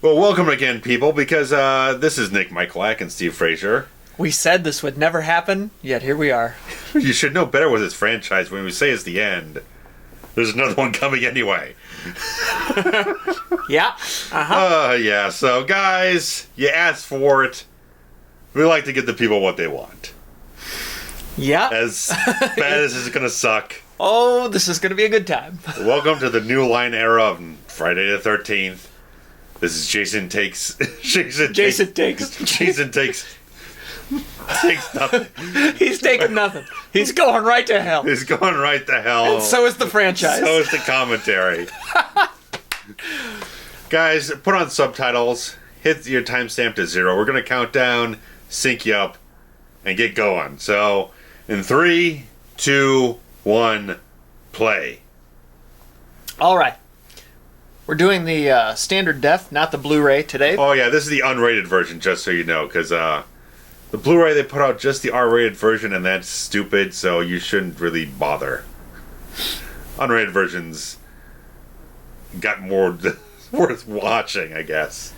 Well, welcome again, people, because this is Nick Michalak and Steve Frazier. We said this would never happen, yet here we are. You should know better with this franchise when we say it's the end. There's another one coming anyway. Yeah. Uh-huh. Yeah. So, guys, you asked for it. We like to give the people what they want. Yeah. As bad as it's going to suck. Oh, this is going to be a good time. Welcome to the New Line era of Friday the 13th. This is Jason takes nothing. He's taking nothing. He's going right to hell. He's going right to hell. And so is the franchise. So is the commentary. Guys, put on subtitles. Hit your timestamp to 0. We're going to count down, sync you up, and get going. So, in 3, 2, 1, play. All right. We're doing the standard def, not the Blu-ray today. Oh, yeah, this is the unrated version, just so you know, because the Blu-ray, they put out just the R-rated version, and that's stupid, so you shouldn't really bother. Unrated versions got more worth watching, I guess.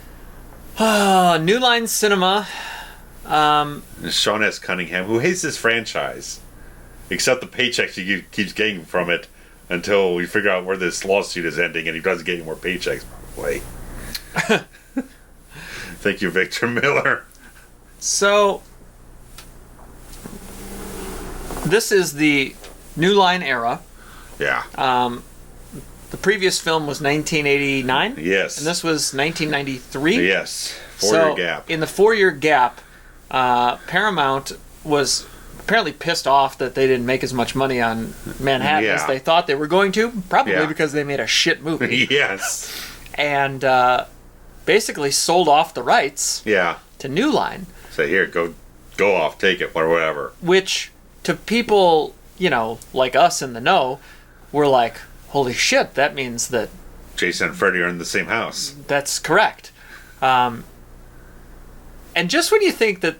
New Line Cinema. Sean S. Cunningham, who hates this franchise, except the paychecks he keeps getting from it until we figure out where this lawsuit is ending, and he doesn't get any more paychecks, probably. Thank you, Victor Miller. So, this is the New Line era. Yeah. The previous film was 1989. Yes. And this was 1993. Yes. 4-year gap. In the 4-year gap, Paramount was apparently pissed off that they didn't make as much money on Manhattan as they thought they were going to, probably because they made a shit movie. Yes. And basically sold off the rights to New Line. So here, go off, take it, or whatever. Which, to people, like us in the know, were like, holy shit, that means that Jason and Freddie are in the same house. That's correct. And just when you think that,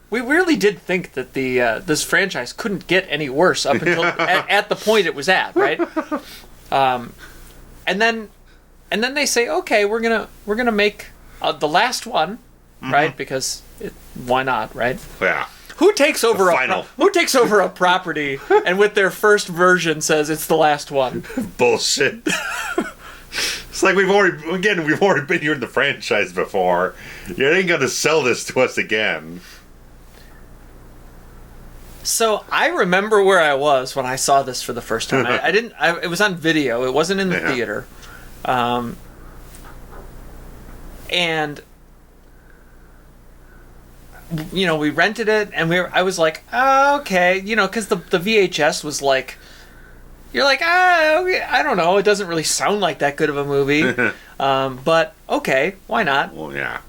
we really did think that this franchise couldn't get any worse up until at the point it was at, right? And then they say, okay, we're gonna make the last one, right? Because why not, right? Yeah. Who takes over a property and with their first version says it's the last one? Bullshit. It's like we've already been here in the franchise before. You ain't gonna sell this to us again. So I remember where I was when I saw this for the first time. It was on video. It wasn't in the theater. And we rented it, and I was like, oh, okay, because the VHS was like, you're like, okay, I don't know, it doesn't really sound like that good of a movie, but okay, why not? Well, yeah.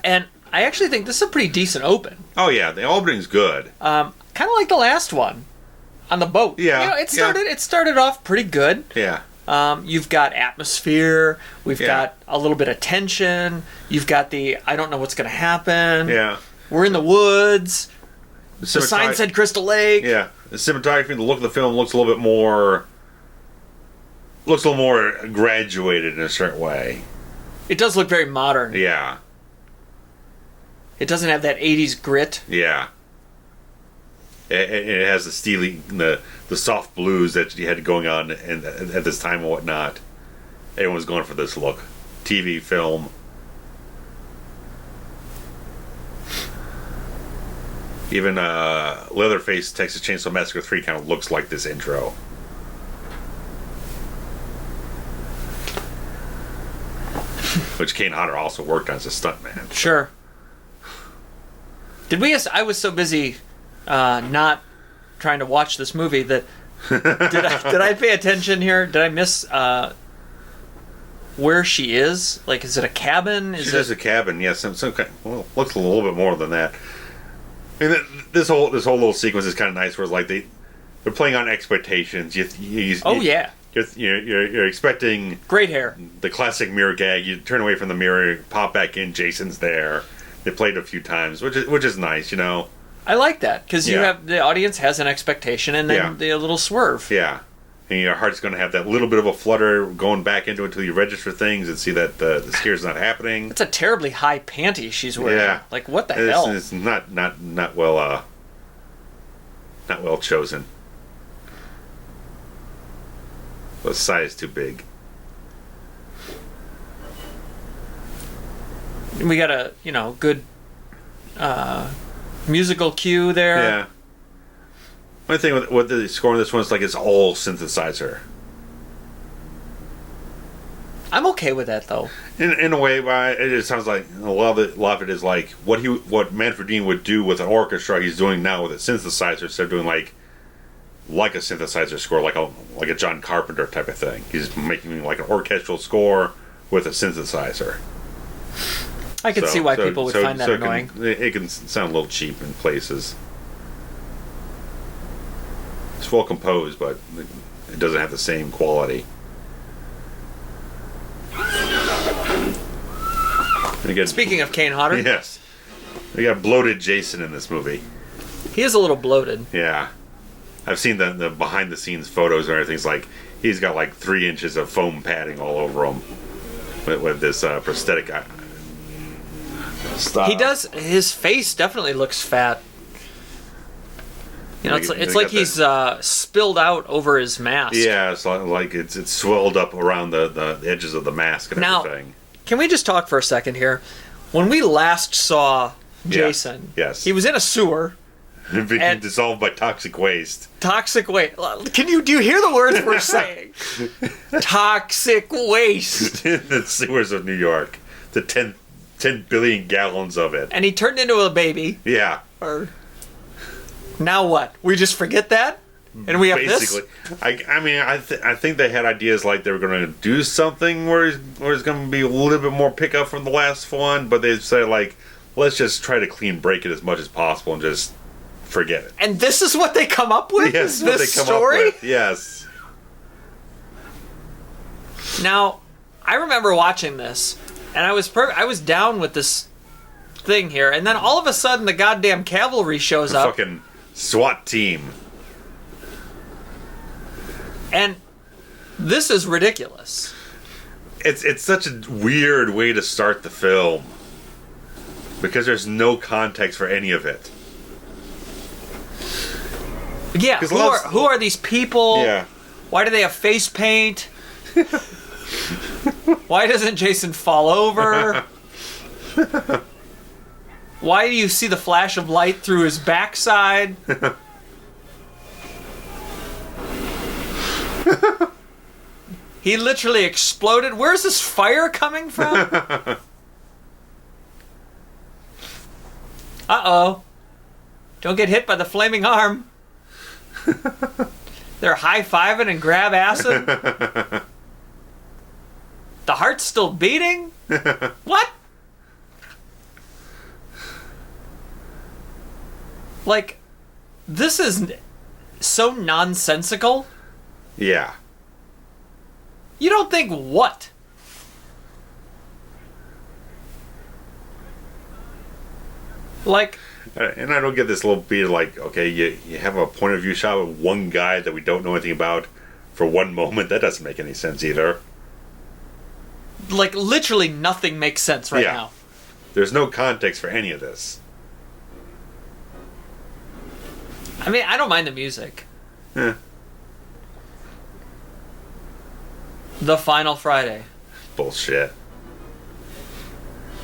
And I actually think this is a pretty decent open. Oh yeah, the opening's good. Kind of like the last one, on the boat. Yeah. It started off pretty good. Yeah. You've got atmosphere. We've got a little bit of tension. You've got I don't know what's going to happen. Yeah. We're in the woods. The sign said Crystal Lake. Yeah. The cinematography, the look of the film looks a little more graduated in a certain way. It does look very modern. Yeah. It doesn't have that 80s grit. Yeah. It has the steely, the soft blues that you had going on at this time and whatnot. Everyone was going for this look. TV, film. Even Leatherface Texas Chainsaw Massacre 3 kind of looks like this intro. Which Kane Hodder also worked on as a stuntman. Sure. I was so busy not trying to watch this movie that did I pay attention here? Did I miss where she is? Like, is it a cabin? She's just a cabin. Yes, some kind. Well, looks a little bit more than that. I mean, this whole little sequence is kind of nice. Where it's like they're playing on expectations. You're expecting great hair, the classic mirror gag. You turn away from the mirror, pop back in. Jason's there. They played it a few times, which is nice, I like that because you have the audience has an expectation and then the little swerve. Yeah, and your heart's going to have that little bit of a flutter going back into it until you register things and see that the scare's not happening. It's a terribly high panty she's wearing. Yeah. Like, what the hell? It's not well chosen. The size too big. We got a, good musical cue there. Yeah. One thing with the score on this one is like it's all synthesizer. I'm okay with that though. In a way, it sounds like a lot of it is like what Manfred Dean would do with an orchestra. He's doing now with a synthesizer instead of doing like a synthesizer score, like a John Carpenter type of thing. He's making like an orchestral score with a synthesizer. I can see why people would find that annoying. It can sound a little cheap in places. It's well composed, but it doesn't have the same quality. And again, speaking of Kane Hodder, yes, we got bloated Jason in this movie. He is a little bloated. Yeah, I've seen the behind the scenes photos and everything. It's like he's got like 3 inches of foam padding all over him with this prosthetic style. He does. His face definitely looks fat. It's like he's spilled out over his mask. Yeah, it's like it's swelled up around the edges of the mask and everything. Can we just talk for a second here? When we last saw Jason, yes, he was in a sewer. Being dissolved by toxic waste. Toxic waste. Do you hear the words we're saying? Toxic waste. In the sewers of New York. The 10 billion gallons of it. And he turned into a baby. Yeah. Now what? We just forget that? And we have basically, this? I think they had ideas like they were going to do something where it's going to be a little bit more pickup from the last one, but they said, like, let's just try to clean break it as much as possible and just forget it. And this is what they come up with? Yes, is this what they come story? up with. Yes. Now, I remember watching this, and I was down with this thing here, and then all of a sudden the goddamn cavalry shows up. Fucking SWAT team. And this is ridiculous. It's such a weird way to start the film because there's no context for any of it. Yeah, who are these people? Yeah. Why do they have face paint? Why doesn't Jason fall over? Why do you see the flash of light through his backside? He literally exploded. Where's this fire coming from? Uh-oh. Don't get hit by the flaming arm. They're high-fiving and grab acid. The heart's still beating? What? Like, this is so nonsensical. Yeah. You don't think what? Like... And I don't get this little beat of like, okay, you have a point of view shot of one guy that we don't know anything about for one moment. That doesn't make any sense either. Like, literally nothing makes sense right now. There's no context for any of this. I mean, I don't mind the music. Eh. The Final Friday. Bullshit.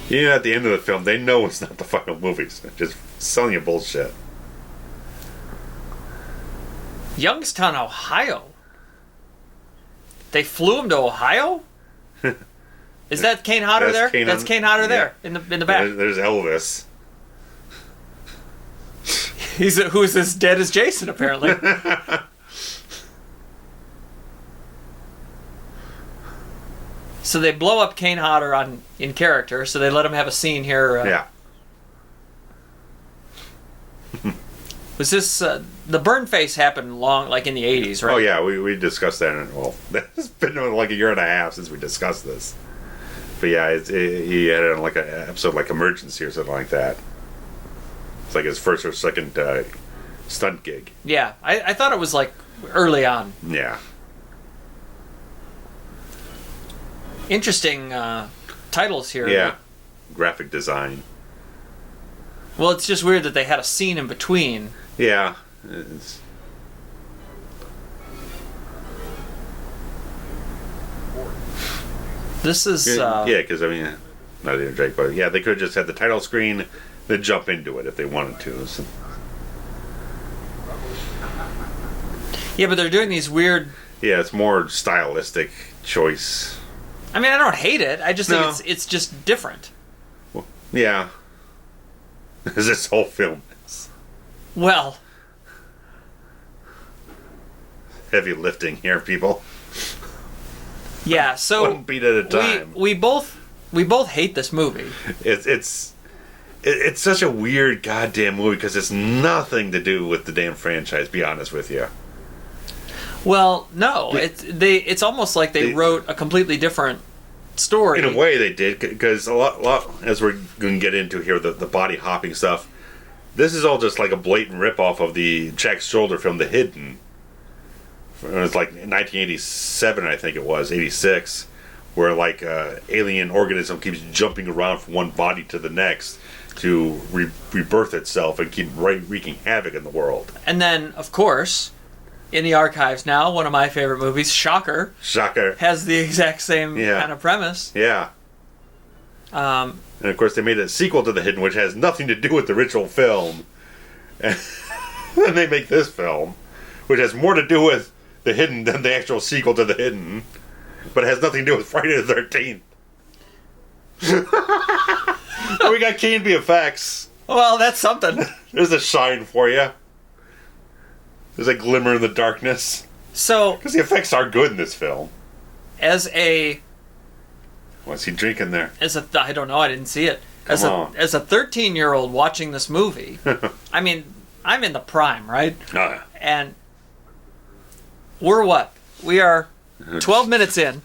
Even at the end of the film, they know it's not the final movie. So just selling you bullshit. Youngstown, Ohio. They flew him to Ohio? Is that Kane Hodder there? That's Kane Hodder there in the back. There's Elvis. Who's as dead as Jason, apparently. So they blow up Kane Hodder in character, so they let him have a scene here. Yeah. Was this... the burn face happened in the 80s, right? Oh, yeah, we discussed that. It's been like a year and a half since we discussed this. But yeah, he had it on like an episode like Emergency or something like that. It's like his first or second stunt gig. Yeah, I thought it was like early on. Yeah. Interesting titles here. Yeah. Graphic design. Well, it's just weird that they had a scene in between. Yeah. This is... yeah, because, I mean, not to interject, but yeah, they could have just had the title screen, then jump into it if they wanted to. So. Yeah, but they're doing these weird... Yeah, it's more stylistic choice. I mean, I don't hate it. I just think it's just different. Well, yeah. As this whole film is. Well... Heavy lifting here, people. Yeah, so... One beat at a time. We both hate this movie. It's such a weird goddamn movie because it's nothing to do with the damn franchise, be honest with you. Well, no. It's almost like they wrote a completely different story. In a way they did, because a lot, as we're going to get into here, the body hopping stuff, this is all just like a blatant ripoff of the Jack Shoulder film, The Hidden. It was like 1987, I think it was, 86, where like alien organism keeps jumping around from one body to the next to rebirth itself and keep wreaking havoc in the world. And then, of course, in the archives now, one of my favorite movies, Shocker, has the exact same kind of premise. Yeah. And of course, they made a sequel to The Hidden, which has nothing to do with the original film. And then they make this film, which has more to do with The Hidden than the actual sequel to The Hidden, but it has nothing to do with Friday the 13th. We got Kane VFX. Well, that's something. There's a shine for you. There's a glimmer in the darkness. So, because the effects are good in this film. As a... What's he drinking there? I don't know, I didn't see it. As a 13-year-old watching this movie, I mean, I'm in the prime, right? And we're what? We are 12 minutes in.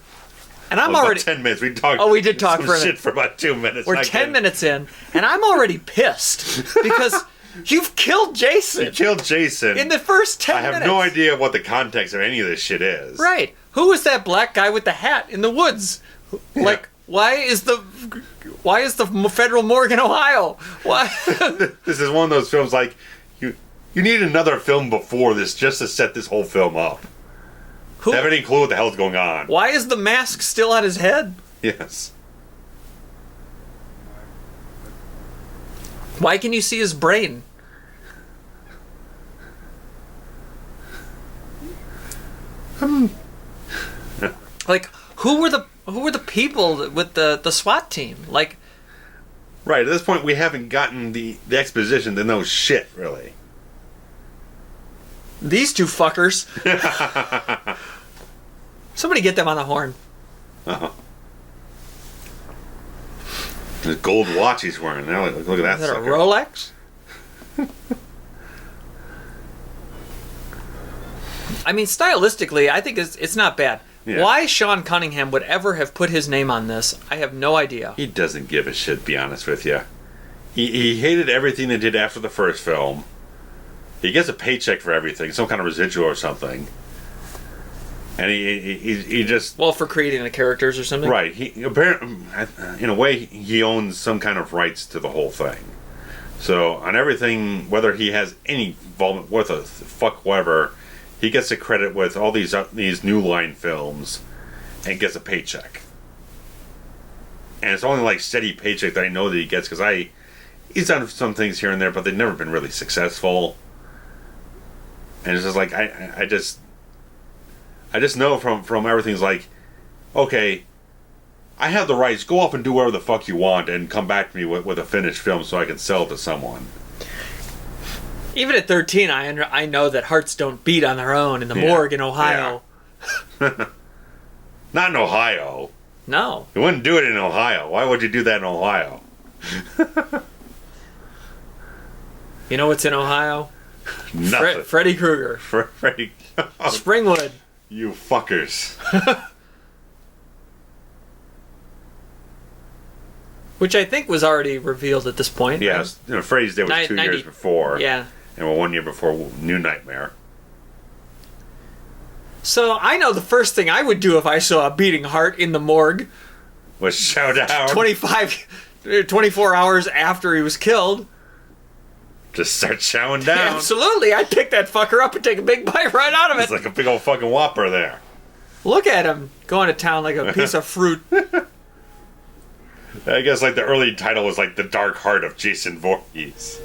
And I'm already... 10 minutes. We talked we did talk for a shit for about 2 minutes. We're 10 minutes in, and I'm already pissed because you've killed Jason. You killed Jason. In the first 10 minutes. I have no idea what the context of any of this shit is. Right. Who was that black guy with the hat in the woods? Yeah. Like, why is the federal morgue in Ohio? Why? This is one of those films like, you need another film before this just to set this whole film up. Who? Have any clue what the hell's going on? Why is the mask still on his head? Yes. Why can you see his brain? Like, who were the people with the SWAT team? Like, right, at this point we haven't gotten the exposition to know shit, really. These two fuckers. Somebody get them on the horn. Uh-huh. The gold watch he's wearing. Now look at that. Is that a Rolex? I mean, stylistically, I think it's not bad. Yeah. Why Sean Cunningham would ever have put his name on this, I have no idea. He doesn't give a shit, to be honest with you. He hated everything they did after the first film. He gets a paycheck for everything, some kind of residual or something. And he just... Well, for creating the characters or something? Right. He apparently, in a way, he owns some kind of rights to the whole thing. So, on everything, whether he has any involvement with it, fuck whatever, he gets a credit with all these New Line films and gets a paycheck. And it's only like steady paycheck that I know that he gets, because he's done some things here and there, but they've never been really successful. And it's just like, I just know from everything's like, okay, I have the rights, go off and do whatever the fuck you want and come back to me with a finished film so I can sell it to someone. Even at 13, I know that hearts don't beat on their own in the morgue in Ohio. Yeah. Not in Ohio. No. You wouldn't do it in Ohio. Why would you do that in Ohio? You know what's in Ohio? Nothing. Freddy Krueger. Freddy. Springwood. You fuckers. Which I think was already revealed at this point. Yeah, right? Freddy's Day was 2 years before. Yeah. And 1 year before New Nightmare. So I know the first thing I would do if I saw a beating heart in the morgue Was Showdown. 24 hours after he was killed. Just start chowing down. Absolutely. I'd pick that fucker up and take a big bite right out of it. It's like a big old fucking whopper there. Look at him going to town like a piece of fruit. I guess like the early title was like The Dark Heart of Jason Voorhees.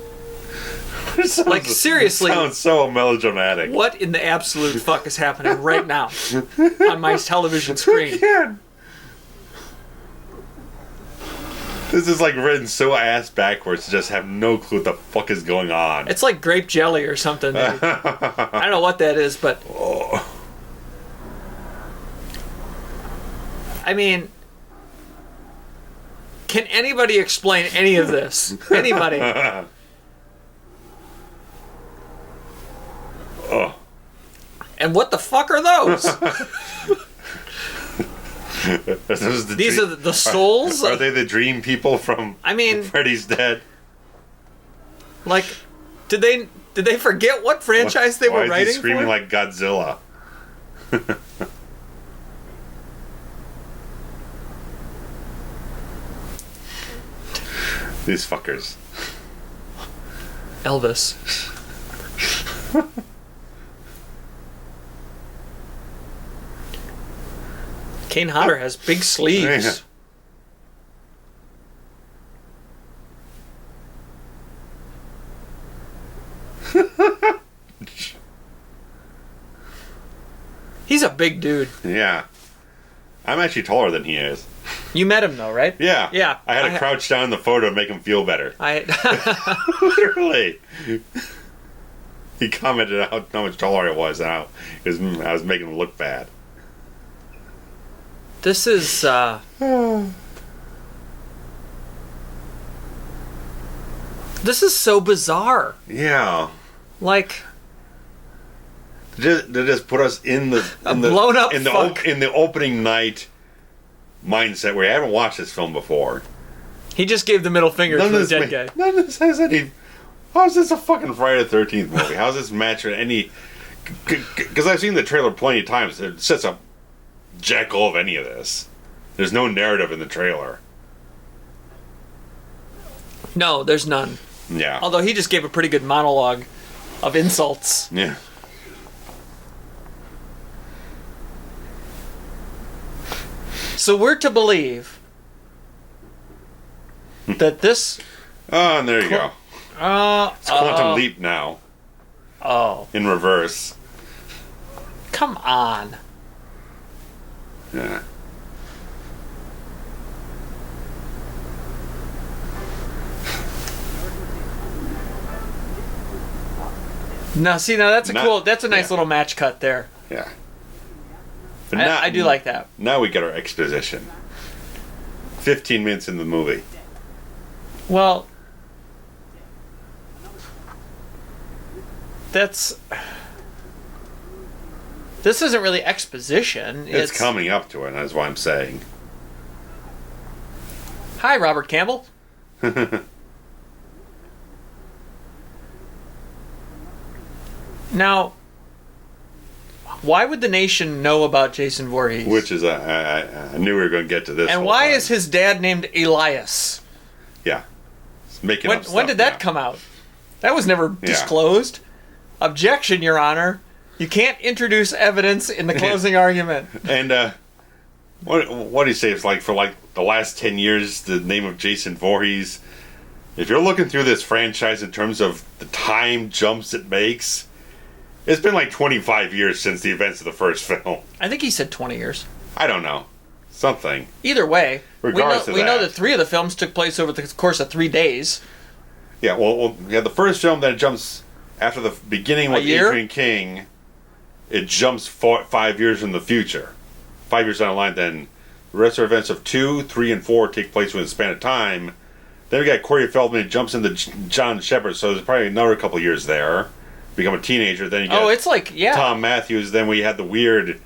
Like, seriously. Sounds so melodramatic. What in the absolute fuck is happening right now on my television screen? This is like written so ass backwards to just have no clue what the fuck is going on. It's like grape jelly or something. Maybe. I don't know what that is, but... Oh. I mean... Can anybody explain any of this? Anybody? Oh. And what the fuck are those? These are the souls? Are they the dream people from Freddy's Dead? Like, did they forget what franchise they were writing for? Why is he screaming like Godzilla? These fuckers. Elvis. Kane Hodder has big sleeves. He's a big dude. Yeah. I'm actually taller than he is. You met him though, right? Yeah. Yeah. I had to crouch down in the photo to make him feel better. Literally. He commented out how much taller I was, and I was making him look bad. This is this is so bizarre. Yeah. Like they just put us in the blown up in the opening night mindset where I haven't watched this film before. He just gave the middle finger to the dead guy. None of this has any. How is this a fucking Friday the 13th movie? How does this match any? Because I've seen the trailer plenty of times. It sets up jack all of any of this. There's no narrative in the trailer. No, there's none. Yeah. Although he just gave a pretty good monologue of insults. Yeah. So we're to believe that this... Oh, and there you go. It's Quantum Leap now. Oh. In reverse. Come on. Yeah. Now that's a nice little match cut there. Yeah. But I do like that. Now we get our exposition. 15 minutes in the movie. Well, this isn't really exposition. It's coming up to it, that's what I'm saying. Hi, Robert Campbell. Now, why would the nation know about Jason Voorhees? Which is, I knew we were going to get to this. And why is his dad named Elias? Yeah. When did that come out? That was never disclosed. Objection, Your Honor. You can't introduce evidence in the closing argument. And what do you say? It's like for the last 10 years, the name of Jason Voorhees. If you're looking through this franchise in terms of the time jumps it makes, it's been like 25 years since the events of the first film. I think he said 20 years. I don't know. Something. Either way, regardless we know that 3 of the films took place over the course of 3 days. Yeah, well, the first film, then it jumps after the beginning with Adrian King. It jumps 5 years in the future. 5 years down the line, then the rest of the events of 2, 3, and 4 take place within a span of time. Then we got Corey Feldman jumps into John Shepard, so there's probably another couple years there. Become a teenager, then you get Tom Matthews. Then we had the weird,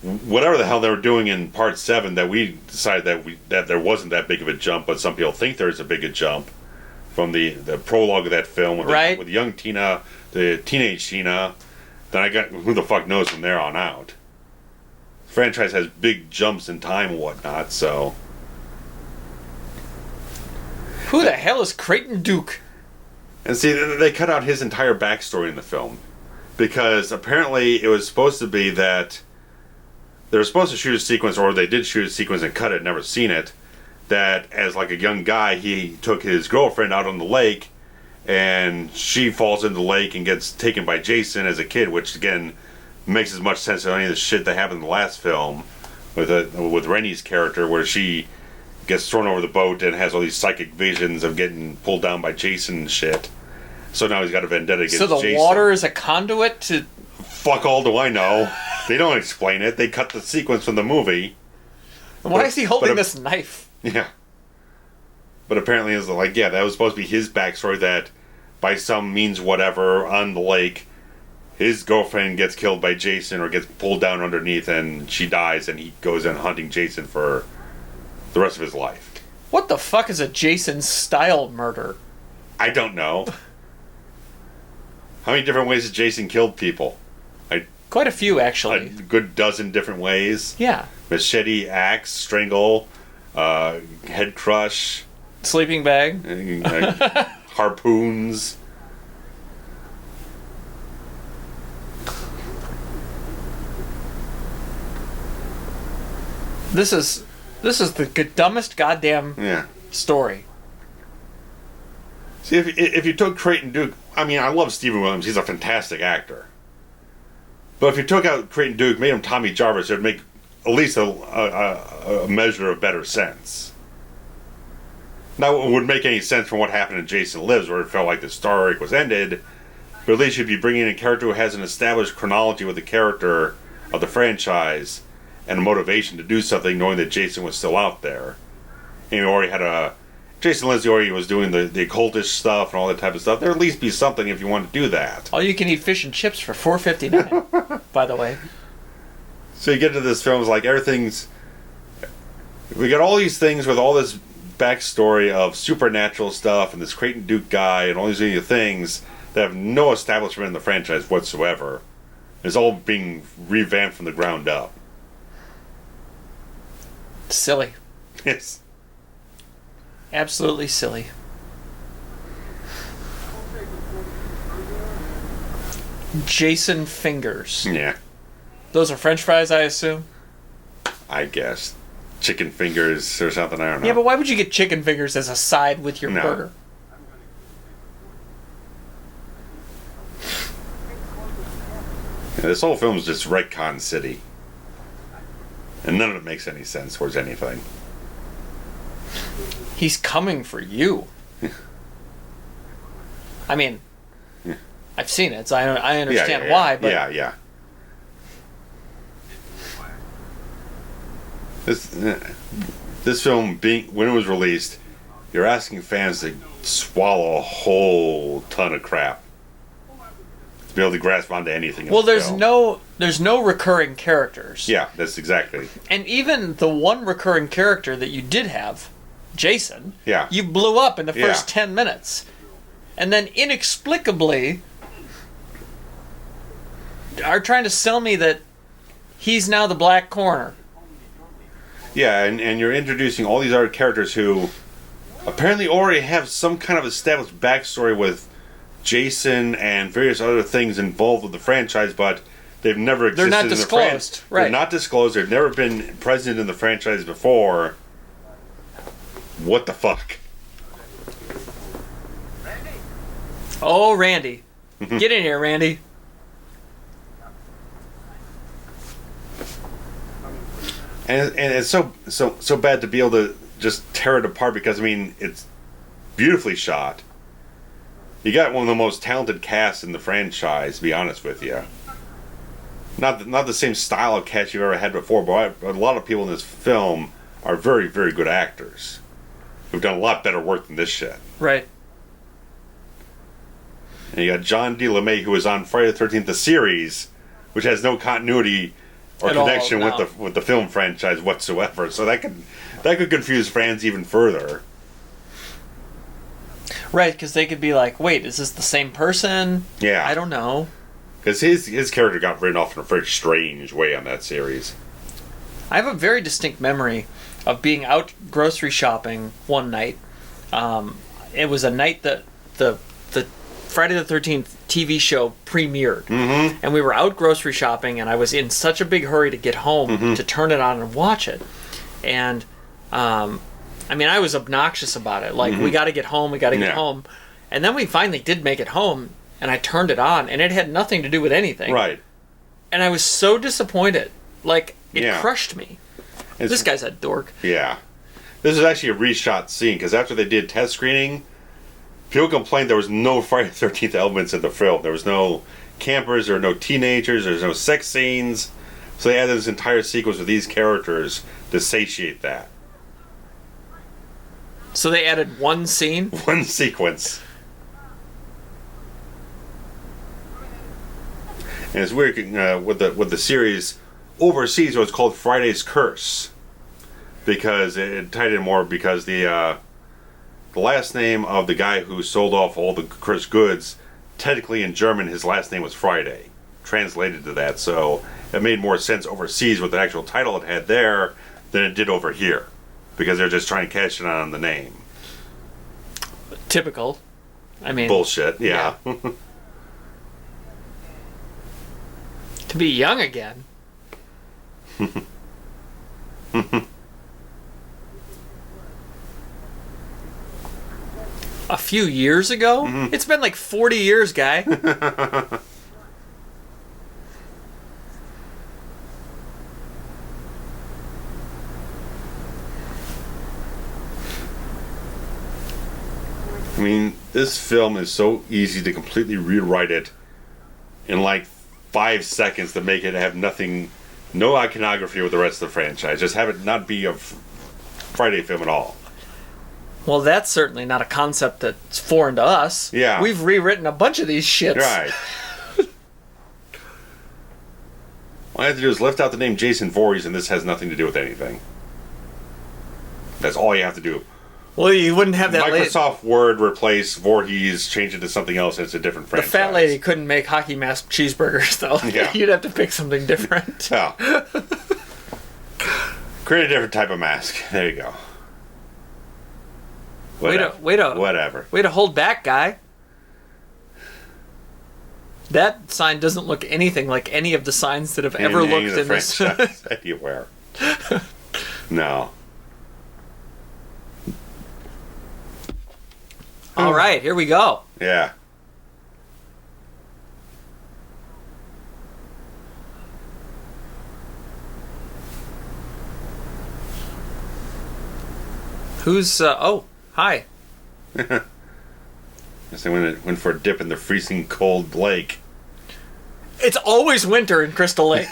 whatever the hell they were doing in part 7 that we decided that there wasn't that big of a jump, but some people think there's a big jump from the prologue of that film with young Tina, the teenage Tina. Then I got who the fuck knows from there on out. The franchise has big jumps in time and whatnot, so Who the hell is Creighton Duke? And see, they cut out his entire backstory in the film. Because apparently it was supposed to be that they were supposed to shoot a sequence, or they did shoot a sequence and cut it, never seen it, that as like a young guy, he took his girlfriend out on the lake, and she falls into the lake and gets taken by Jason as a kid, which again makes as much sense as any of the shit that happened in the last film with Rennie's character, where she gets thrown over the boat and has all these psychic visions of getting pulled down by Jason and shit. So now he's got a vendetta against Jason. So the water is a conduit to... Fuck all do I know. They don't explain it. They cut the sequence from the movie. Why is he holding this knife? Yeah. But apparently it's like, yeah, that was supposed to be his backstory, that by some means whatever on the lake, his girlfriend gets killed by Jason or gets pulled down underneath and she dies, and he goes in hunting Jason for the rest of his life. What the fuck is a Jason-style murder? I don't know. How many different ways has Jason killed people? Quite a few, actually. A good dozen different ways. Yeah. Machete, axe, strangle, head crush. Sleeping bag. Harpoons. This is the dumbest goddamn story. See, if you took Creighton Duke, I mean, I love Stephen Williams. He's a fantastic actor. But if you took out Creighton Duke, made him Tommy Jarvis, it would make at least a measure of better sense. Now, it wouldn't make any sense from what happened in Jason Lives, where it felt like the story was ended. But at least you'd be bringing in a character who has an established chronology with the character of the franchise and a motivation to do something, knowing that Jason was still out there. And you already had Jason Lives already was doing the occultish stuff and all that type of stuff. There'd at least be something if you want to do that. All you can eat fish and chips for $4.59, by the way. So you get to this film, it's like everything's... We got all these things with all this backstory of supernatural stuff and this Creighton Duke guy and all these other things that have no establishment in the franchise whatsoever. It's all being revamped from the ground up. Silly. Yes. Absolutely silly. Jason Fingers. Yeah. Those are French fries, I assume? I guess. Chicken fingers or something, I don't know. Yeah, but why would you get chicken fingers as a side with your burger? Yeah, this whole film is just retcon city. And none of it makes any sense towards anything. He's coming for you. I mean, I've seen it, so I understand why, but... Yeah. This film, when it was released, you're asking fans to swallow a whole ton of crap to be able to grasp onto anything. Well, there's no recurring characters. Yeah, that's exactly. And even the one recurring character that you did have, Jason, you blew up in the first 10 minutes. And then inexplicably are trying to sell me that he's now the Black Corner. Yeah, and you're introducing all these other characters who apparently already have some kind of established backstory with Jason and various other things involved with the franchise, but they've never existed. They're not disclosed. Right. They're not disclosed. They've never been present in the franchise before. What the fuck? Oh, Randy. Get in here, Randy. And it's so bad to be able to just tear it apart, because I mean, it's beautifully shot. You got one of the most talented casts in the franchise, to be honest with you. Not the same style of cast you've ever had before, but a lot of people in this film are very, very good actors who've done a lot better work than this shit. Right. And you got John D. LeMay, who was on Friday the 13th, the series, which has no continuity or connection with the film franchise whatsoever. So that could confuse fans even further. Right, because they could be like, wait, is this the same person? Yeah. I don't know. Because his character got written off in a very strange way on that series. I have a very distinct memory of being out grocery shopping one night, it was a night that the Friday the 13th TV show premiered. Mm-hmm. And we were out grocery shopping, and I was in such a big hurry to get home to turn it on and watch it. And, I mean, I was obnoxious about it. Like, we got to get home, we got to get home. And then we finally did make it home, and I turned it on, and it had nothing to do with anything. Right. And I was so disappointed. Like, it crushed me. This guy's a dork. Yeah. This is actually a reshot scene, because after they did test screening, people complained there was no Friday the 13th elements in the film. There was no campers, there were no teenagers, there's no sex scenes. So they added this entire sequence with these characters to satiate that. So they added one scene? One sequence. And it's weird with the series overseas, it was called Friday's Curse. Because it tied in more because the last name of the guy who sold off all the cursed goods, technically in German, his last name was Friday. Translated to that, so it made more sense overseas with the actual title it had there than it did over here. Because they're just trying to cash it on the name. Typical. I mean... Bullshit, yeah. To be young again. A few years ago? It's been like 40 years, guy. I mean, this film is so easy to completely rewrite it in like 5 seconds to make it have nothing, no iconography with the rest of the franchise. Just have it not be a Friday film at all. Well, that's certainly not a concept that's foreign to us. Yeah. We've rewritten a bunch of these shits. Right. All I have to do is lift out the name Jason Voorhees, and this has nothing to do with anything. That's all you have to do. Well, you wouldn't have that Microsoft Word replace Voorhees, change it to something else, and it's a different franchise. The fat lady couldn't make hockey mask cheeseburgers, though. Yeah. You'd have to pick something different. Yeah. Create a different type of mask. There you go. Whatever. Way to hold back, guy. That sign doesn't look anything like any of the signs that have ever looked in this franchise anywhere. No. All right, here we go. Yeah. Who's oh, hi. Guess I went for a dip in the freezing cold lake. It's always winter in Crystal Lake.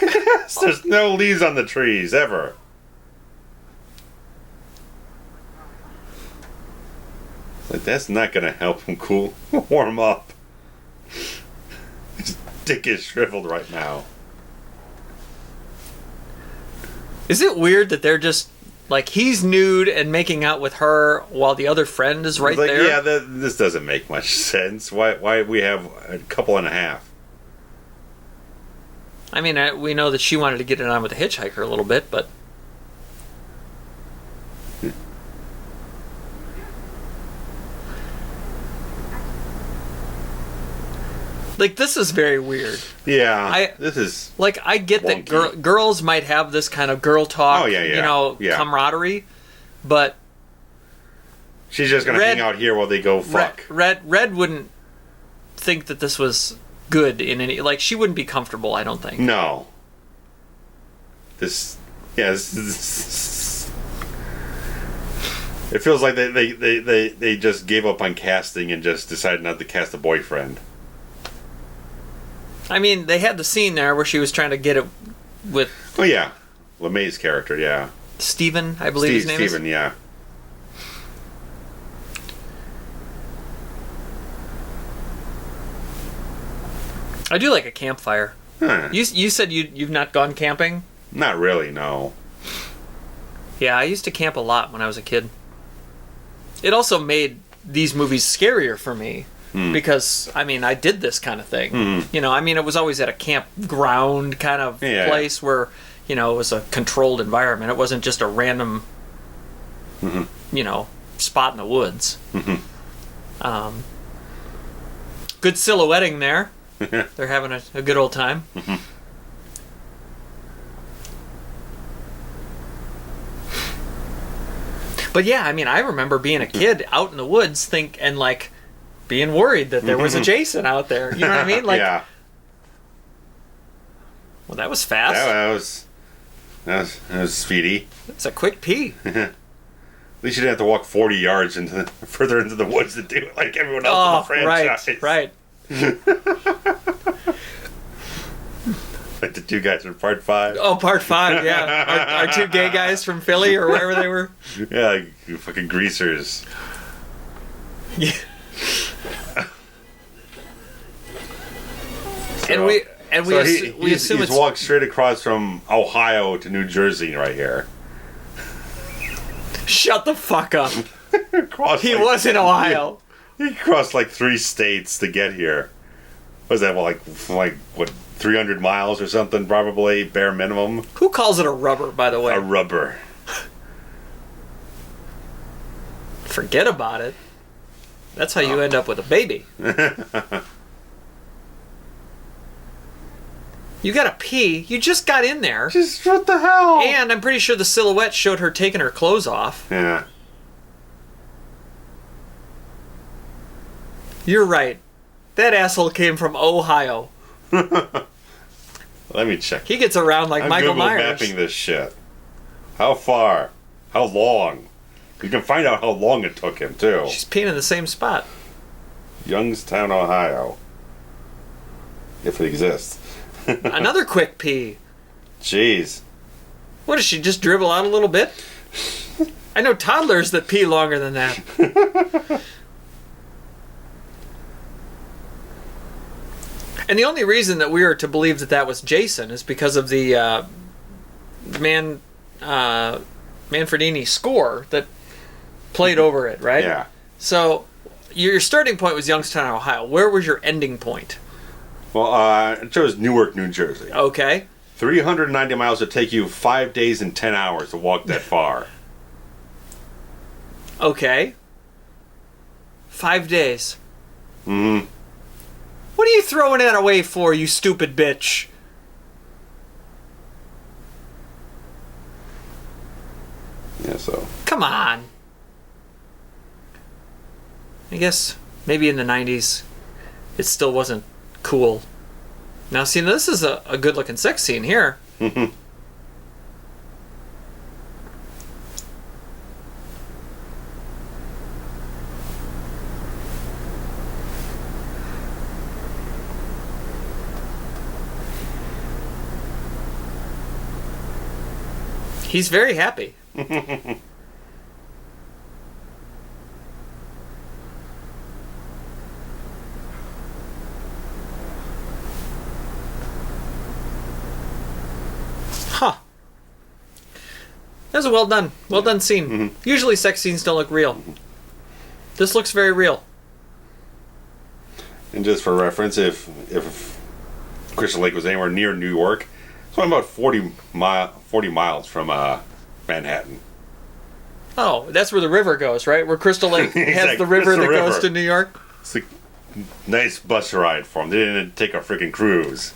There's no leaves on the trees ever. Like, that's not gonna help him warm up. His dick is shriveled right now. Is it weird that they're just like, he's nude and making out with her while the other friend is right there? Yeah, this doesn't make much sense. Why we have a couple and a half? I mean, we know that she wanted to get it on with the hitchhiker a little bit, but... Like, this is very weird. Yeah, this is like, I get wonky. That girls might have this kind of girl talk, camaraderie, but she's just gonna hang out here while they go fuck. Red wouldn't think that this was good in any, like, she wouldn't be comfortable, I don't think. No. It feels like they just gave up on casting and just decided not to cast a boyfriend. I mean, they had the scene there where she was trying to get it with... Oh, yeah. LeMay's character, yeah. Steven, I believe his name is. Steven, yeah. I do like a campfire. Huh. You said you've not gone camping? Not really, no. Yeah, I used to camp a lot when I was a kid. It also made these movies scarier for me. Because, I mean, I did this kind of thing. You know, I mean, it was always at a campground kind of place where, you know, it was a controlled environment. It wasn't just a random, you know, spot in the woods. Good silhouetting there. They're having a good old time. But yeah, I mean, I remember being a kid out in the woods, and like being worried that there was a Jason out there. You know what I mean? Like, yeah. Well, that was fast. That was speedy. It's a quick pee. At least you didn't have to walk 40 yards further into the woods to do it like everyone else in the franchise. Right. Like the two guys from Part 5. Oh, Part 5, yeah. Our two gay guys from Philly or wherever they were. Yeah, like fucking greasers. Yeah. So, we assume he's walked straight across from Ohio to New Jersey right here. Shut the fuck up. He like, was in Ohio. He crossed like 3 states to get here. Was that like 300 miles or something? Probably bare minimum. Who calls it a rubber, by the way? A rubber. Forget about it. That's how you end up with a baby. You gotta pee. You just got in there. Just what the hell? And I'm pretty sure the silhouette showed her taking her clothes off. Yeah. You're right. That asshole came from Ohio. Let me check. He gets around like Michael Google Myers. mapping this shit. How far? How long? You can find out how long it took him too. She's peeing in the same spot. Youngstown, Ohio. If it exists. Another quick pee. Jeez. What, does she just dribble out a little bit? I know toddlers that pee longer than that. And the only reason that we are to believe that that was Jason is because of the Manfredini score that played over it, right? Yeah. So your starting point was Youngstown, Ohio. Where was your ending point? Well, it shows Newark, New Jersey. Okay. 390 miles would take you 5 days and 10 hours to walk that far. Okay. 5 days. Mm-hmm. What are you throwing that away for, you stupid bitch? Yeah, so. Come on. I guess maybe in the 90s it still wasn't cool. Now, see, this is a good-looking sex scene here. Mm-hmm. He's very happy. Huh. That was a well done scene. Mm-hmm. Usually sex scenes don't look real. This looks very real. And just for reference, if Crystal Lake was anywhere near New York, it's only about 40 miles from Manhattan. Oh, that's where the river goes, right? Where Crystal Lake has Exactly. the river It's the that goes river. to New York. It's a nice bus ride for them. They didn't take a freaking cruise.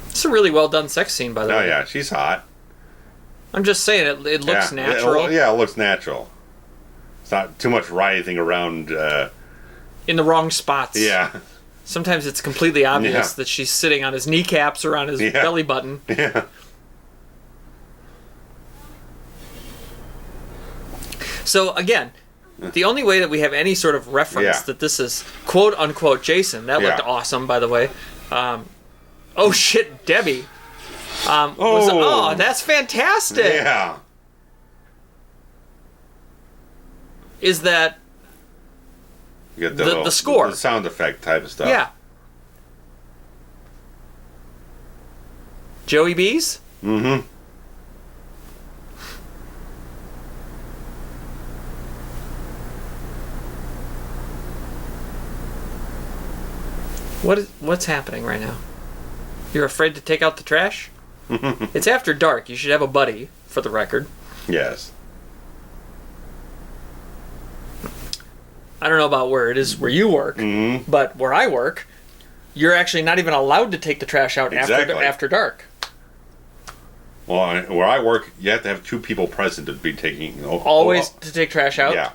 It's a really well done sex scene, by the Oh way. yeah, she's hot. I'm just saying, it looks natural. Yeah, it looks natural. It's not too much writhing around. In the wrong spots. Yeah. Sometimes it's completely obvious Yeah. that she's sitting on his kneecaps or on his belly button. Yeah. So again, the only way that we have any sort of reference that this is quote unquote Jason, that looked awesome, by the way. Oh shit, Debbie. Oh, that's fantastic. Yeah. Is that You get the score. the sound effect type of stuff. yeah. Joey B's? Mm-hmm. What's happening right now? You're afraid to take out the trash? It's after dark. You should have a buddy, for the record. Yes. I don't know about where it is where you work, but where I work, you're actually not even allowed to take the trash out after dark. Well, where I work, you have to have 2 people present to be taking... Always to take trash out? Yeah.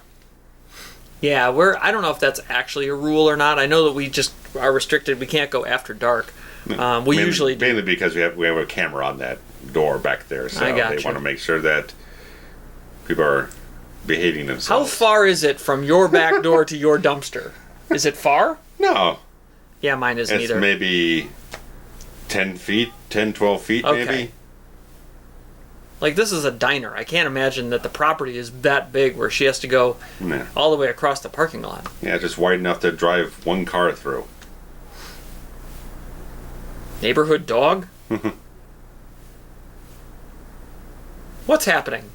Yeah, I don't know if that's actually a rule or not. I know that we just are restricted. We can't go after dark. Usually do. Mainly because we have a camera on that door back there, so they want to make sure that people are behaving themselves. How far is it from your back door to your dumpster? Is it far? No. Yeah, mine isn't either. It's maybe 10 feet, 10, 12 feet, maybe. Like, this is a diner. I can't imagine that the property is that big where she has to go all the way across the parking lot. Yeah, just wide enough to drive 1 car through. Neighborhood dog? What's happening?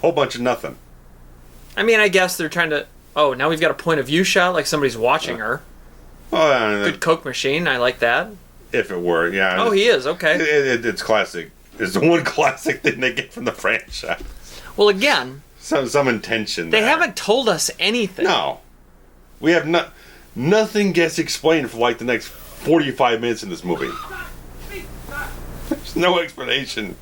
Whole bunch of nothing. I mean, I guess they're trying to... Oh, now we've got a point of view shot like somebody's watching her. Oh, good Coke machine. I like that. If it were, yeah. Oh, he is. Okay. It's classic. It's the one classic thing they get from the franchise. Well, again... Some intention They there. haven't told us anything. No. We have nothing gets explained for like the next 45 minutes in this movie. There's no explanation.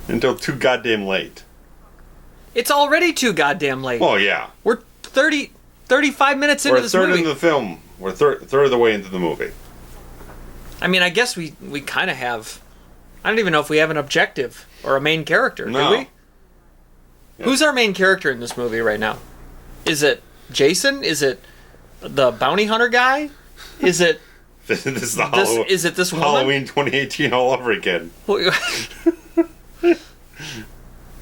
Until too goddamn late. It's already too goddamn late. Oh, yeah. We're 35 minutes into this movie. We're a third into the film. We're third of the way into the movie. I mean, I guess we kind of have... I don't even know if we have an objective or a main character, do we? Yeah. Who's our main character in this movie right now? Is it Jason? Is it the bounty hunter guy? Is it... Is it this woman? Halloween 2018 all over again.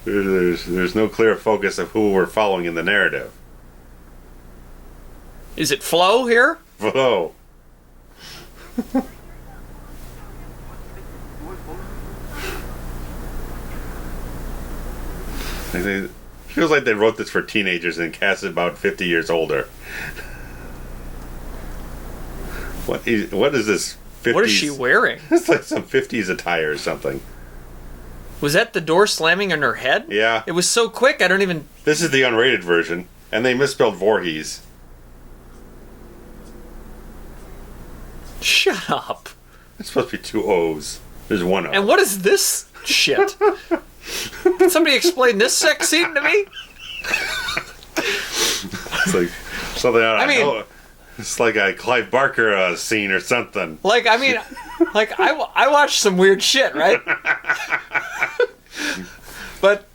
There's no clear focus of who we're following in the narrative. Is it Flo here? Flo. It feels like they wrote this for teenagers and cast it about 50 years older. What is this 50s? What is she wearing? It's like some 50s attire or something. Was that the door slamming on her head? Yeah. It was so quick, I don't even... This is the unrated version, and they misspelled Voorhees. Shut up. It's supposed to be 2 O's. There's 1 O. And what is this shit? Can somebody explain this sex scene to me? It's like something out of... It's like a Clive Barker scene or something. Like, I mean, like, I watch some weird shit, right? But,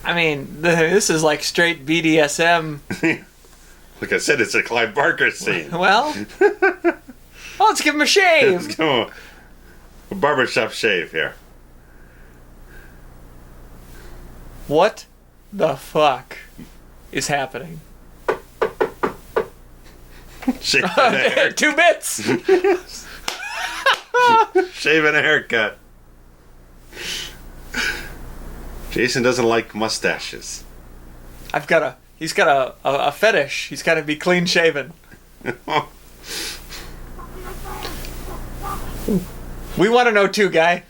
I mean, this is like straight BDSM. Like I said, it's a Clive Barker scene. Well, let's give him a shave. Let's give him a barbershop shave here. What the fuck is happening? Shaving a haircut. 2 bits. Shaving a haircut. Jason doesn't like mustaches. He's got a fetish. He's got to be clean shaven. We want to know too, guy.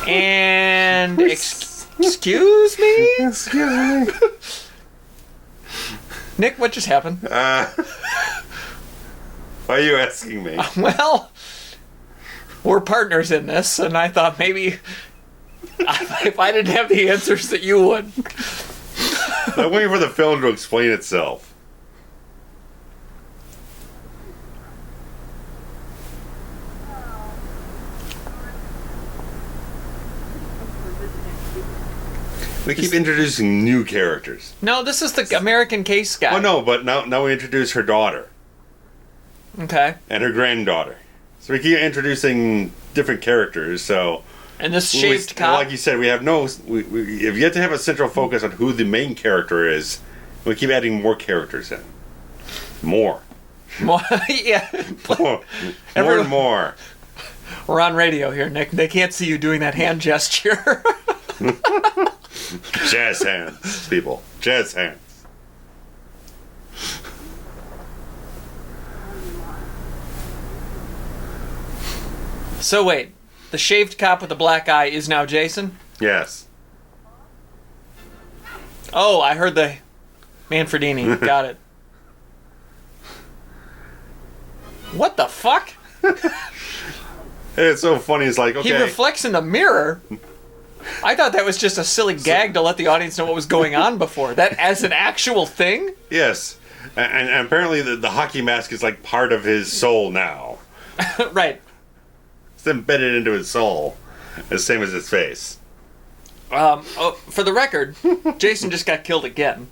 And excuse me? Excuse me. Nick, what just happened? Why are you asking me? Well, we're partners in this, and I thought maybe if I didn't have the answers that you would. I'm waiting for the film to explain itself. They keep introducing new characters. No, this is the American Case guy. Oh no, but now we introduce her daughter. Okay. And her granddaughter. So we keep introducing different characters, so... And this shaved cop... Like you said, we have we've yet to have a central focus on who the main character is. We keep adding more characters in. More. More, yeah. More and more. We're on radio here, Nick. They can't see you doing that hand gesture. Jazz hands, people. Jazz hands. So wait, the shaved cop with the black eye is now Jason? Yes. Oh, I heard the Manfredini. Got it. What the fuck? It's so funny. It's like, okay. He reflects in the mirror. I thought that was just a silly gag to let the audience know what was going on before. That as an actual thing? Yes. And apparently the hockey mask is like part of his soul now. Right. It's embedded into his soul. The same as his face. For the record, Jason just got killed again.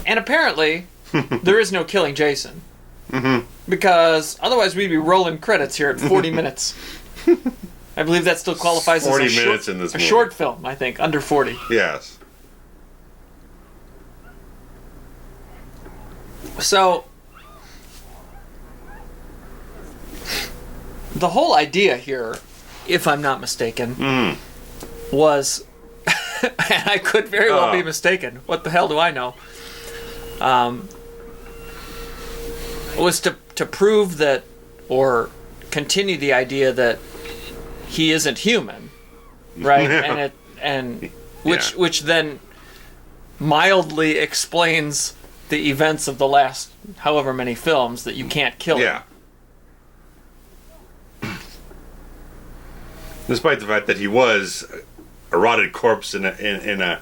And apparently, there is no killing Jason. Mm-hmm. Because otherwise we'd be rolling credits here at 40 minutes. I believe that still qualifies 40 as minutes in this a movie. short film, I think, under 40. Yes. So, the whole idea here, if I'm not mistaken, was, and I could very well be mistaken, what the hell do I know, was to prove that, or continue the idea that he isn't human, right? Which then mildly explains the events of the last however many films that you can't kill him. Despite the fact that he was a rotted corpse in a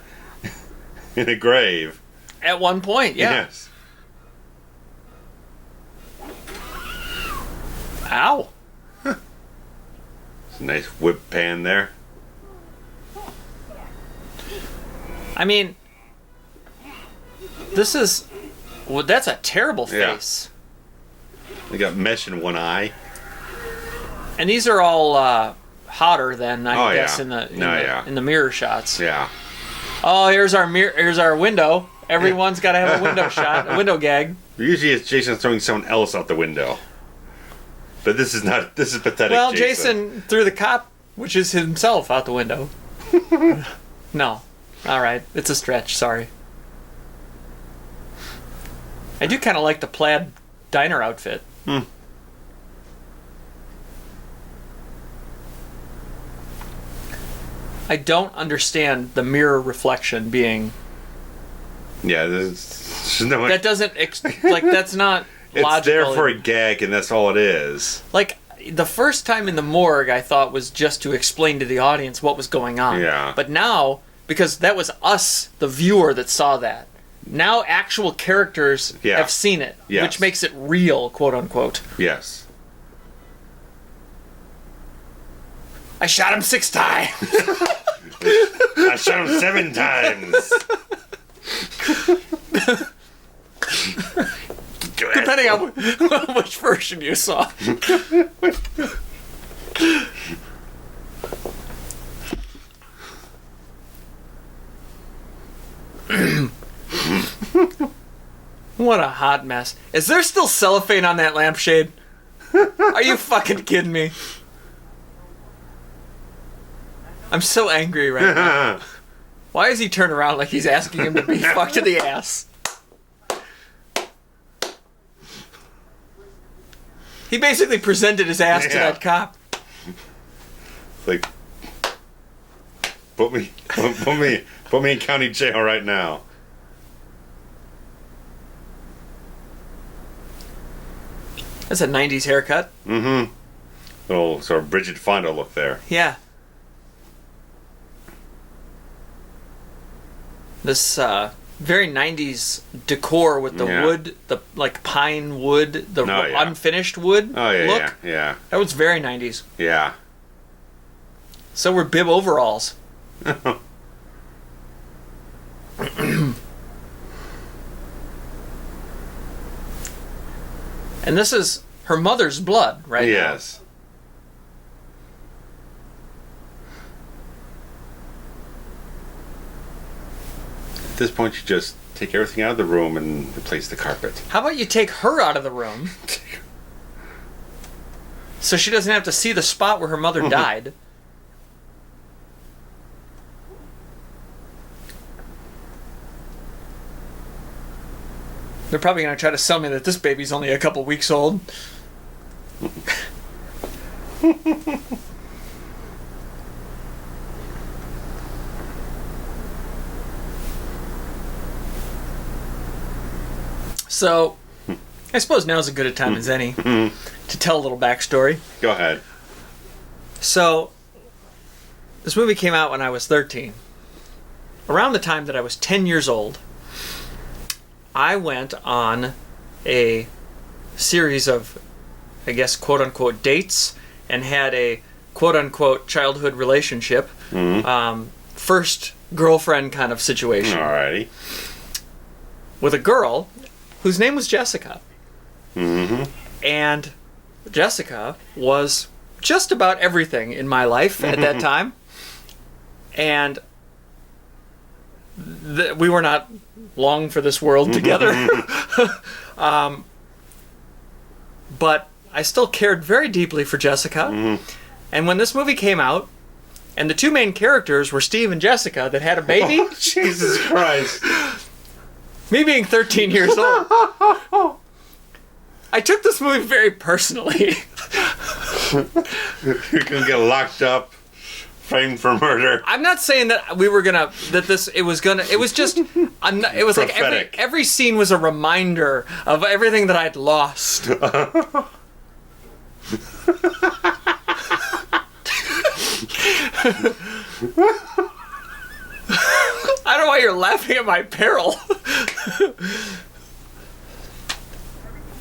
grave. At one point, yeah. Yes. Ow. Nice whip pan there. I mean, this is... Well, that's a terrible face. They got mesh in one eye. And these are all hotter than, I guess, in the mirror shots. Yeah. Oh, here's our mirror. Here's our window. Everyone's got to have a window shot, a window gag. Usually it's Jason throwing someone else out the window. But this is not. This is pathetic. Well, Jason threw the cop, which is himself, out the window. No. All right. It's a stretch. Sorry. I do kind of like the plaid diner outfit. I don't understand the mirror reflection being... Yeah, there's no... That doesn't... that's not it's logical. It's there for a gag, and that's all it is. Like, the first time in the morgue, I thought was just to explain to the audience what was going on. Yeah. But now, because that was us, the viewer, that saw that. Now actual characters have seen it, which makes it real, quote unquote. Yes. I shot him 6 times. I shot him 7 times. Depending on which version you saw. What a hot mess. Is there still cellophane on that lampshade? Are you fucking kidding me? I'm so angry right now. Why does he turn around like he's asking him to be fucked in the ass? He basically presented his ass to that cop. Like, put me in county jail right now. That's a 90s haircut. Mm-hmm. Little sort of Bridget Fonda look there. Yeah. This very 90s decor with the wood, the like pine wood, the unfinished wood look. Yeah. That was very 90s. Yeah. So were bib overalls. And this is her mother's blood, right? Yes. At this point, you just take everything out of the room and replace the carpet. How about you take her out of the room so she doesn't have to see the spot where her mother died? They're probably going to try to sell me that this baby's only a couple weeks old. So, I suppose now's as good a time as any to tell a little backstory. Go ahead. So, this movie came out when I was 13. Around the time that I was 10 years old, I went on a series of, I guess, quote-unquote dates and had a quote-unquote childhood relationship. First girlfriend kind of situation. Alrighty. With a girl whose name was Jessica. And Jessica was just about everything in my life at that time. And we were not long for this world together. But I still cared very deeply for Jessica. And when this movie came out, and the two main characters were Steve and Jessica that had a baby. Oh, Jesus Christ. Me being 13 years old, I took this movie very personally. You're gonna get locked up, framed for murder. I'm not saying that we were gonna it was just it was like every scene was a reminder of everything that I'd lost. I don't know why you're laughing at my peril.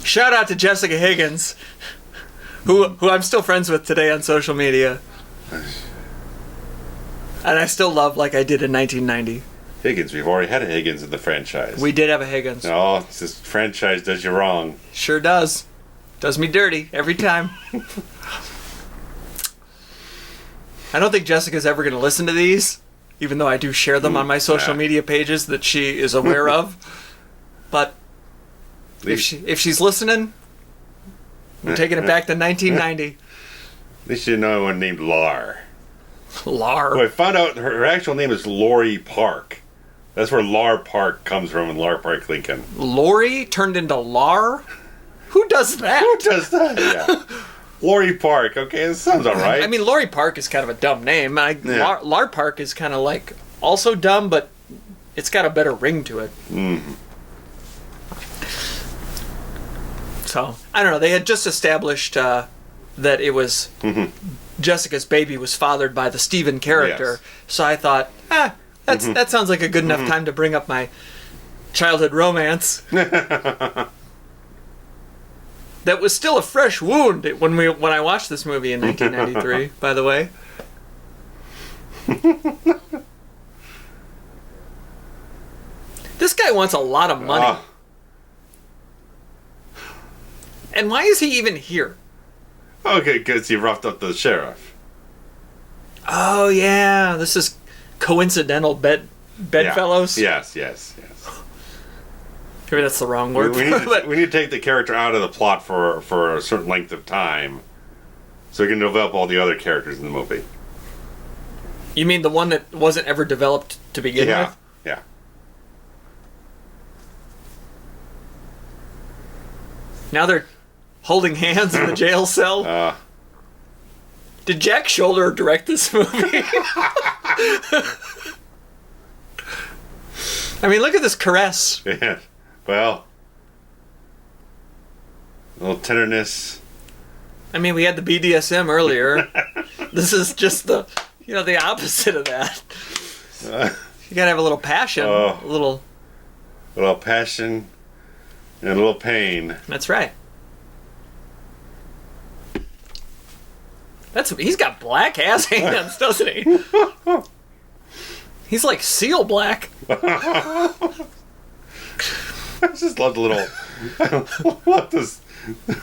Shout out to Jessica Higgins, who I'm still friends with today on social media. And I still love like I did in 1990. Higgins, we've already had a Higgins in the franchise. We did have a Higgins. Oh, this franchise does you wrong. Sure does. Does me dirty every time. I don't think Jessica's ever going to listen to these, even though I do share them on my social media pages that she is aware of. But if she's listening, I'm taking it back to 1990. At least you know one named Lar. Lar. Well, I found out her actual name is Lori Park. That's where Lar Park comes from in Lar Park, Lincoln. Lori turned into Lar? Who does that? Who does that? Yeah. Lori Park. Okay, that sounds all right. I mean, Lori Park is kind of a dumb name. Lar Park is kind of like also dumb, but it's got a better ring to it. So, I don't know. They had just established that it was Jessica's baby was fathered by the Steven character. Yes. So I thought, that sounds like a good enough time to bring up my childhood romance. That was still a fresh wound when I watched this movie in 1993, by the way. This guy wants a lot of money. And why is he even here? Okay, because he roughed up the sheriff. Oh, yeah. This is coincidental bedfellows. Yes. Maybe that's the wrong word. We need to take the character out of the plot for a certain length of time so we can develop all the other characters in the movie. You mean the one that wasn't ever developed to begin with? Yeah. Now they're holding hands in the jail cell. Did Jack Shoulder direct this movie? I mean, look at this caress. Yeah. Well, a little tenderness. I mean, we had the BDSM earlier. This is just the opposite of that. You gotta have a little passion, a little passion, and a little pain. That's right. He's got black ass hands, doesn't he? He's like seal black. I just love the little,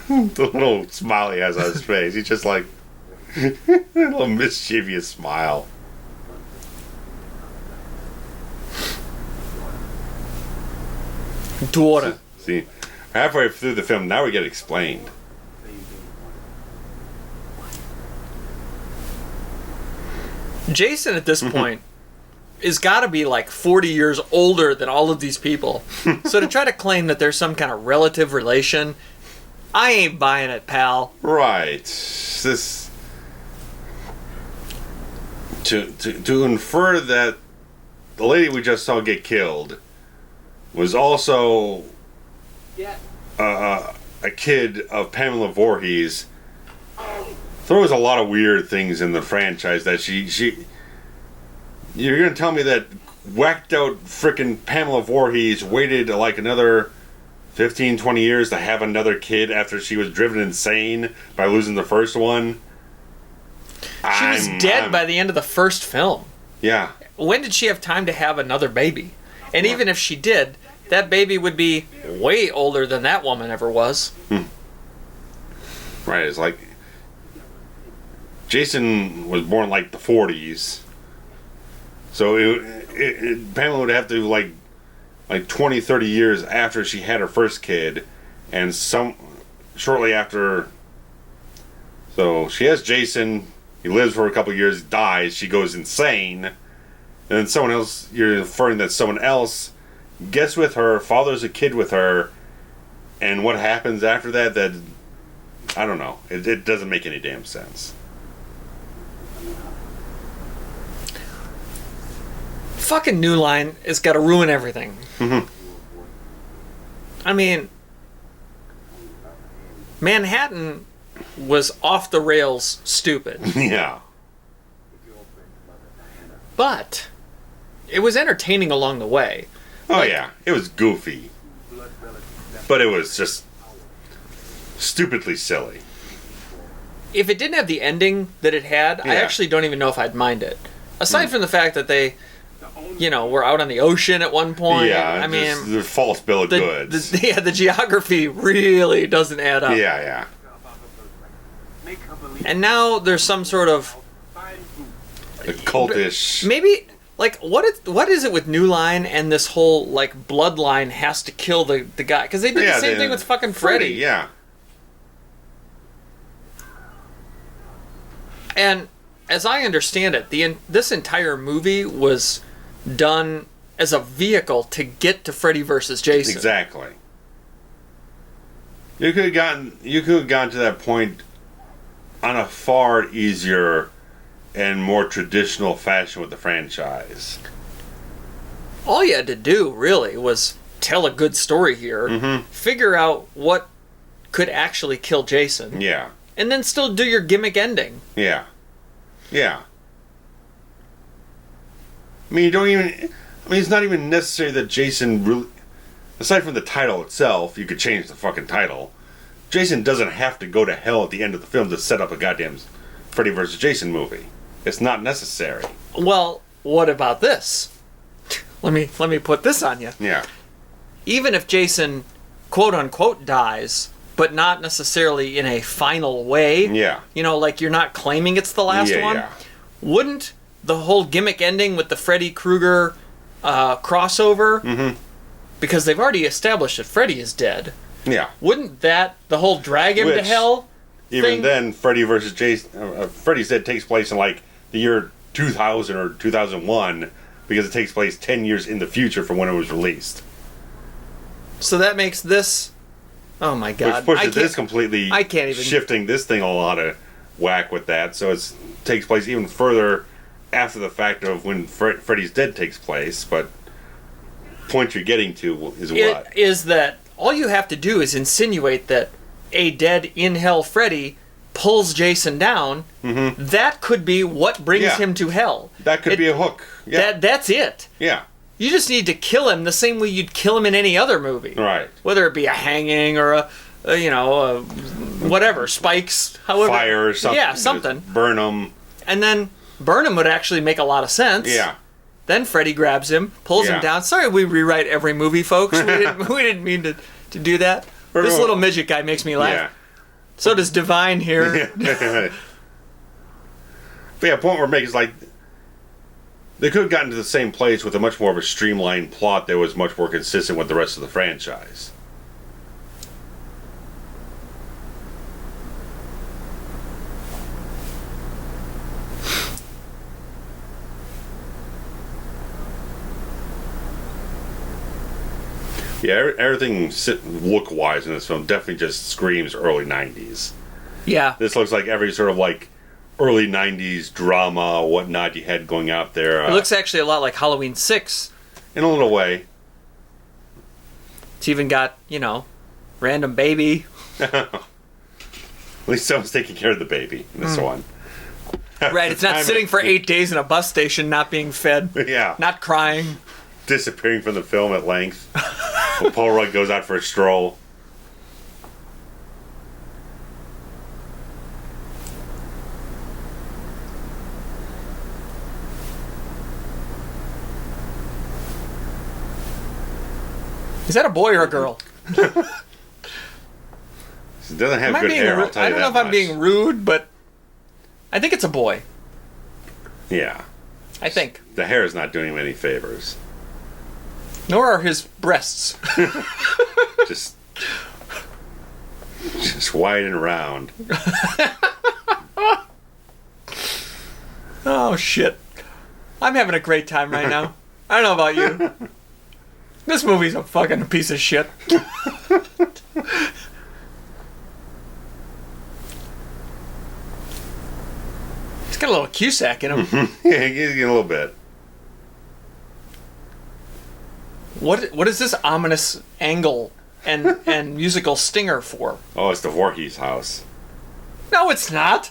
the little smile he has on his face. He's just like a little mischievous smile. Daughter. See, halfway through the film, now we get explained. Jason at this point is got to be like 40 years older than all of these people. So to try to claim that there's some kind of relative relation, I ain't buying it, pal. Right. This to infer that the lady we just saw get killed was also a kid of Pamela Voorhees throws a lot of weird things in the franchise that she you're gonna tell me that whacked out frickin' Pamela Voorhees waited like another 15, 20 years to have another kid after she was driven insane by losing the first one? She was dead by the end of the first film. Yeah. When did she have time to have another baby? And even if she did, that baby would be way older than that woman ever was. Right, it's like Jason was born like the 40s. So Pamela would have to like 20, 30 years after she had her first kid, and shortly after. So she has Jason. He lives for a couple of years, dies. She goes insane, and then someone else. You're inferring that someone else gets with her, fathers a kid with her, and what happens after that? That I don't know. It doesn't make any damn sense. Fucking New Line has got to ruin everything. Mm-hmm. I mean, Manhattan was off the rails stupid. Yeah. But it was entertaining along the way. Oh, yeah. It was goofy. But it was just stupidly silly. If it didn't have the ending that it had, I actually don't even know if I'd mind it. Aside from the fact that they, were out on the ocean at one point. Yeah, I mean, the false bill of goods. The geography really doesn't add up. Yeah. And now there's some sort of The cultish. Maybe what is it with New Line and this whole bloodline has to kill the guy, because they did the same thing with fucking Freddy. Yeah. And as I understand it, this entire movie was done as a vehicle to get to Freddy versus Jason. Exactly. You could have gotten to that point on a far easier and more traditional fashion with the franchise. All you had to do, really, was tell a good story here, figure out what could actually kill Jason, and then still do your gimmick ending. Yeah. I mean, it's not even necessary that Jason really, aside from the title itself, you could change the fucking title. Jason doesn't have to go to hell at the end of the film to set up a goddamn Freddy vs. Jason movie. It's not necessary. Well, what about this? Let me put this on you. Yeah. Even if Jason, quote unquote, dies, but not necessarily in a final way. Yeah. You're not claiming it's the last one. Yeah. Wouldn't the whole gimmick ending with the Freddy Krueger crossover, because they've already established that Freddy is dead. Yeah. Wouldn't the whole drag him to hell even thing? then, Freddy vs. Jason, Freddy's Dead takes place in the year 2000 or 2001, because it takes place 10 years in the future from when it was released. So that makes this, oh my god, which pushes this completely. I can't even shifting this thing all out of whack with that. So it takes place even further after the fact of when Freddy's Dead takes place. But point you're getting to is what? It is that all you have to do is insinuate that a dead in hell Freddy pulls Jason down. That could be what brings him to hell. That could be a hook. Yeah. That's it. Yeah. You just need to kill him the same way you'd kill him in any other movie. Right. Whether it be a hanging or a whatever, spikes, however. Fire or something. Yeah, something. Just burn him. And then burn him would actually make a lot of sense. Yeah. Then Freddy grabs him, pulls him down. Sorry, we rewrite every movie, folks. We didn't mean to do that. This little midget guy makes me laugh. Yeah. So does Divine here. But yeah, point we're making is they could have gotten to the same place with a much more of a streamlined plot that was much more consistent with the rest of the franchise. Yeah, everything look-wise in this film definitely just screams early 90s. Yeah. This looks like every sort of like early 90s drama, whatnot you had going out there. It looks actually a lot like Halloween 6. In a little way. It's even got, random baby. At least someone's taking care of the baby in this one. Right, it's not sitting for 8 days in a bus station not being fed. Yeah. Not crying. Disappearing from the film at length. When Paul Rudd goes out for a stroll. Is that a boy or a girl? He doesn't have good hair, I'll tell you that. I don't know if I'm being rude, but I think it's a boy. Yeah. I think. The hair is not doing him any favors. Nor are his breasts. just wide and round. Oh, shit. I'm having a great time right now. I don't know about you. This movie's a fucking piece of shit. He's got a little Cusack in him. Yeah, he's getting a little bit. What is this ominous angle and musical stinger for? Oh, it's the Voorhees house. No, it's not.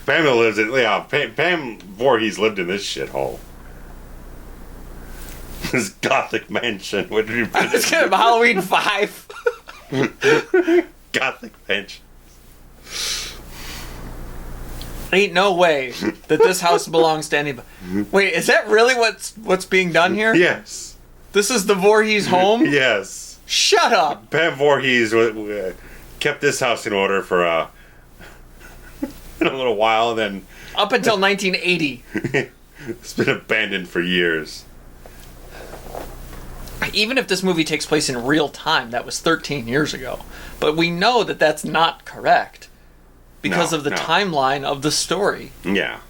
Pamela lives in... Yeah, Pam Voorhees lived in this shithole. This gothic mansion. What did you put It's kind of Halloween 5. Gothic mansion. Ain't no way that this house belongs to anybody. Wait, is that really what's being done here? Yes. This is the Voorhees home? Yes. Shut up. Pam Voorhees kept this house in order for in a little while, and then... Up until 1980. It's been abandoned for years. Even if this movie takes place in real time, that was 13 years ago. But we know that that's not correct because of the timeline of the story. Yeah.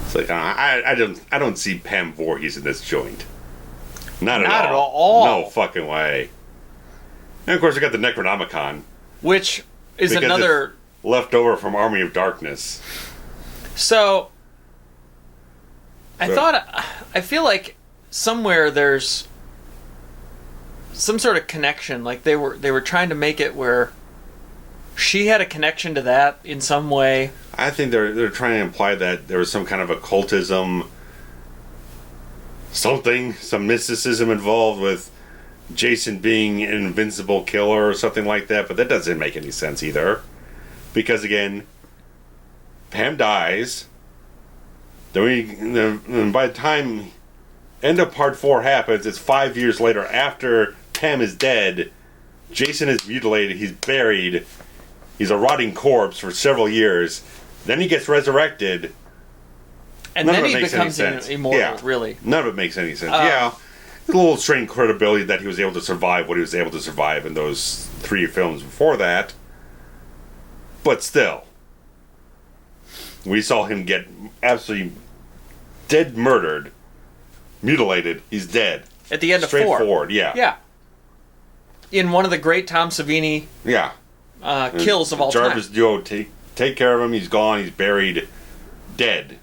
It's like I don't see Pam Voorhees in this joint. Not at all. No fucking way. And of course, we got the Necronomicon, which is another leftover from Army of Darkness. So, I feel like somewhere there's some sort of connection. Like they were trying to make it where she had a connection to that in some way. I think they're trying to imply that there was some kind of occultism, some mysticism involved with Jason being an invincible killer or something like that, but that doesn't make any sense either. Because again, Pam dies. Then by the time end of part 4 happens, it's 5 years later after Pam is dead. Jason is mutilated, he's buried, he's a rotting corpse for several years. Then he gets resurrected. And then he becomes immortal, really. None of it makes any sense. Yeah. A little strained credibility that he was able to survive what he was able to survive in those 3 films before that. But still. We saw him get absolutely dead murdered. Mutilated. He's dead. At the end of 4. Straightforward, yeah. Yeah. In one of the great Tom Savini kills of all time. Jarvis duo take care of him. He's gone. He's buried. Dead.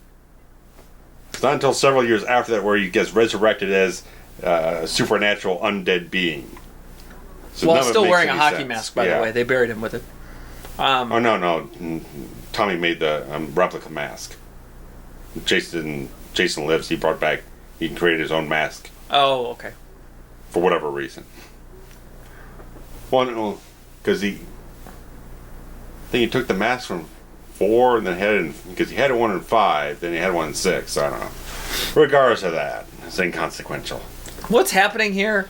It's not until several years after that where he gets resurrected as a supernatural undead being. So while still wearing a hockey mask, by the way. They buried him with it. Oh, no. Tommy made the replica mask. Jason lives. He created his own mask. Oh, okay. For whatever reason. Well, because I think he took the mask from 4 and then had it because he had one in 5, then he had one in 6. I don't know. Regardless of that, it's inconsequential. What's happening here?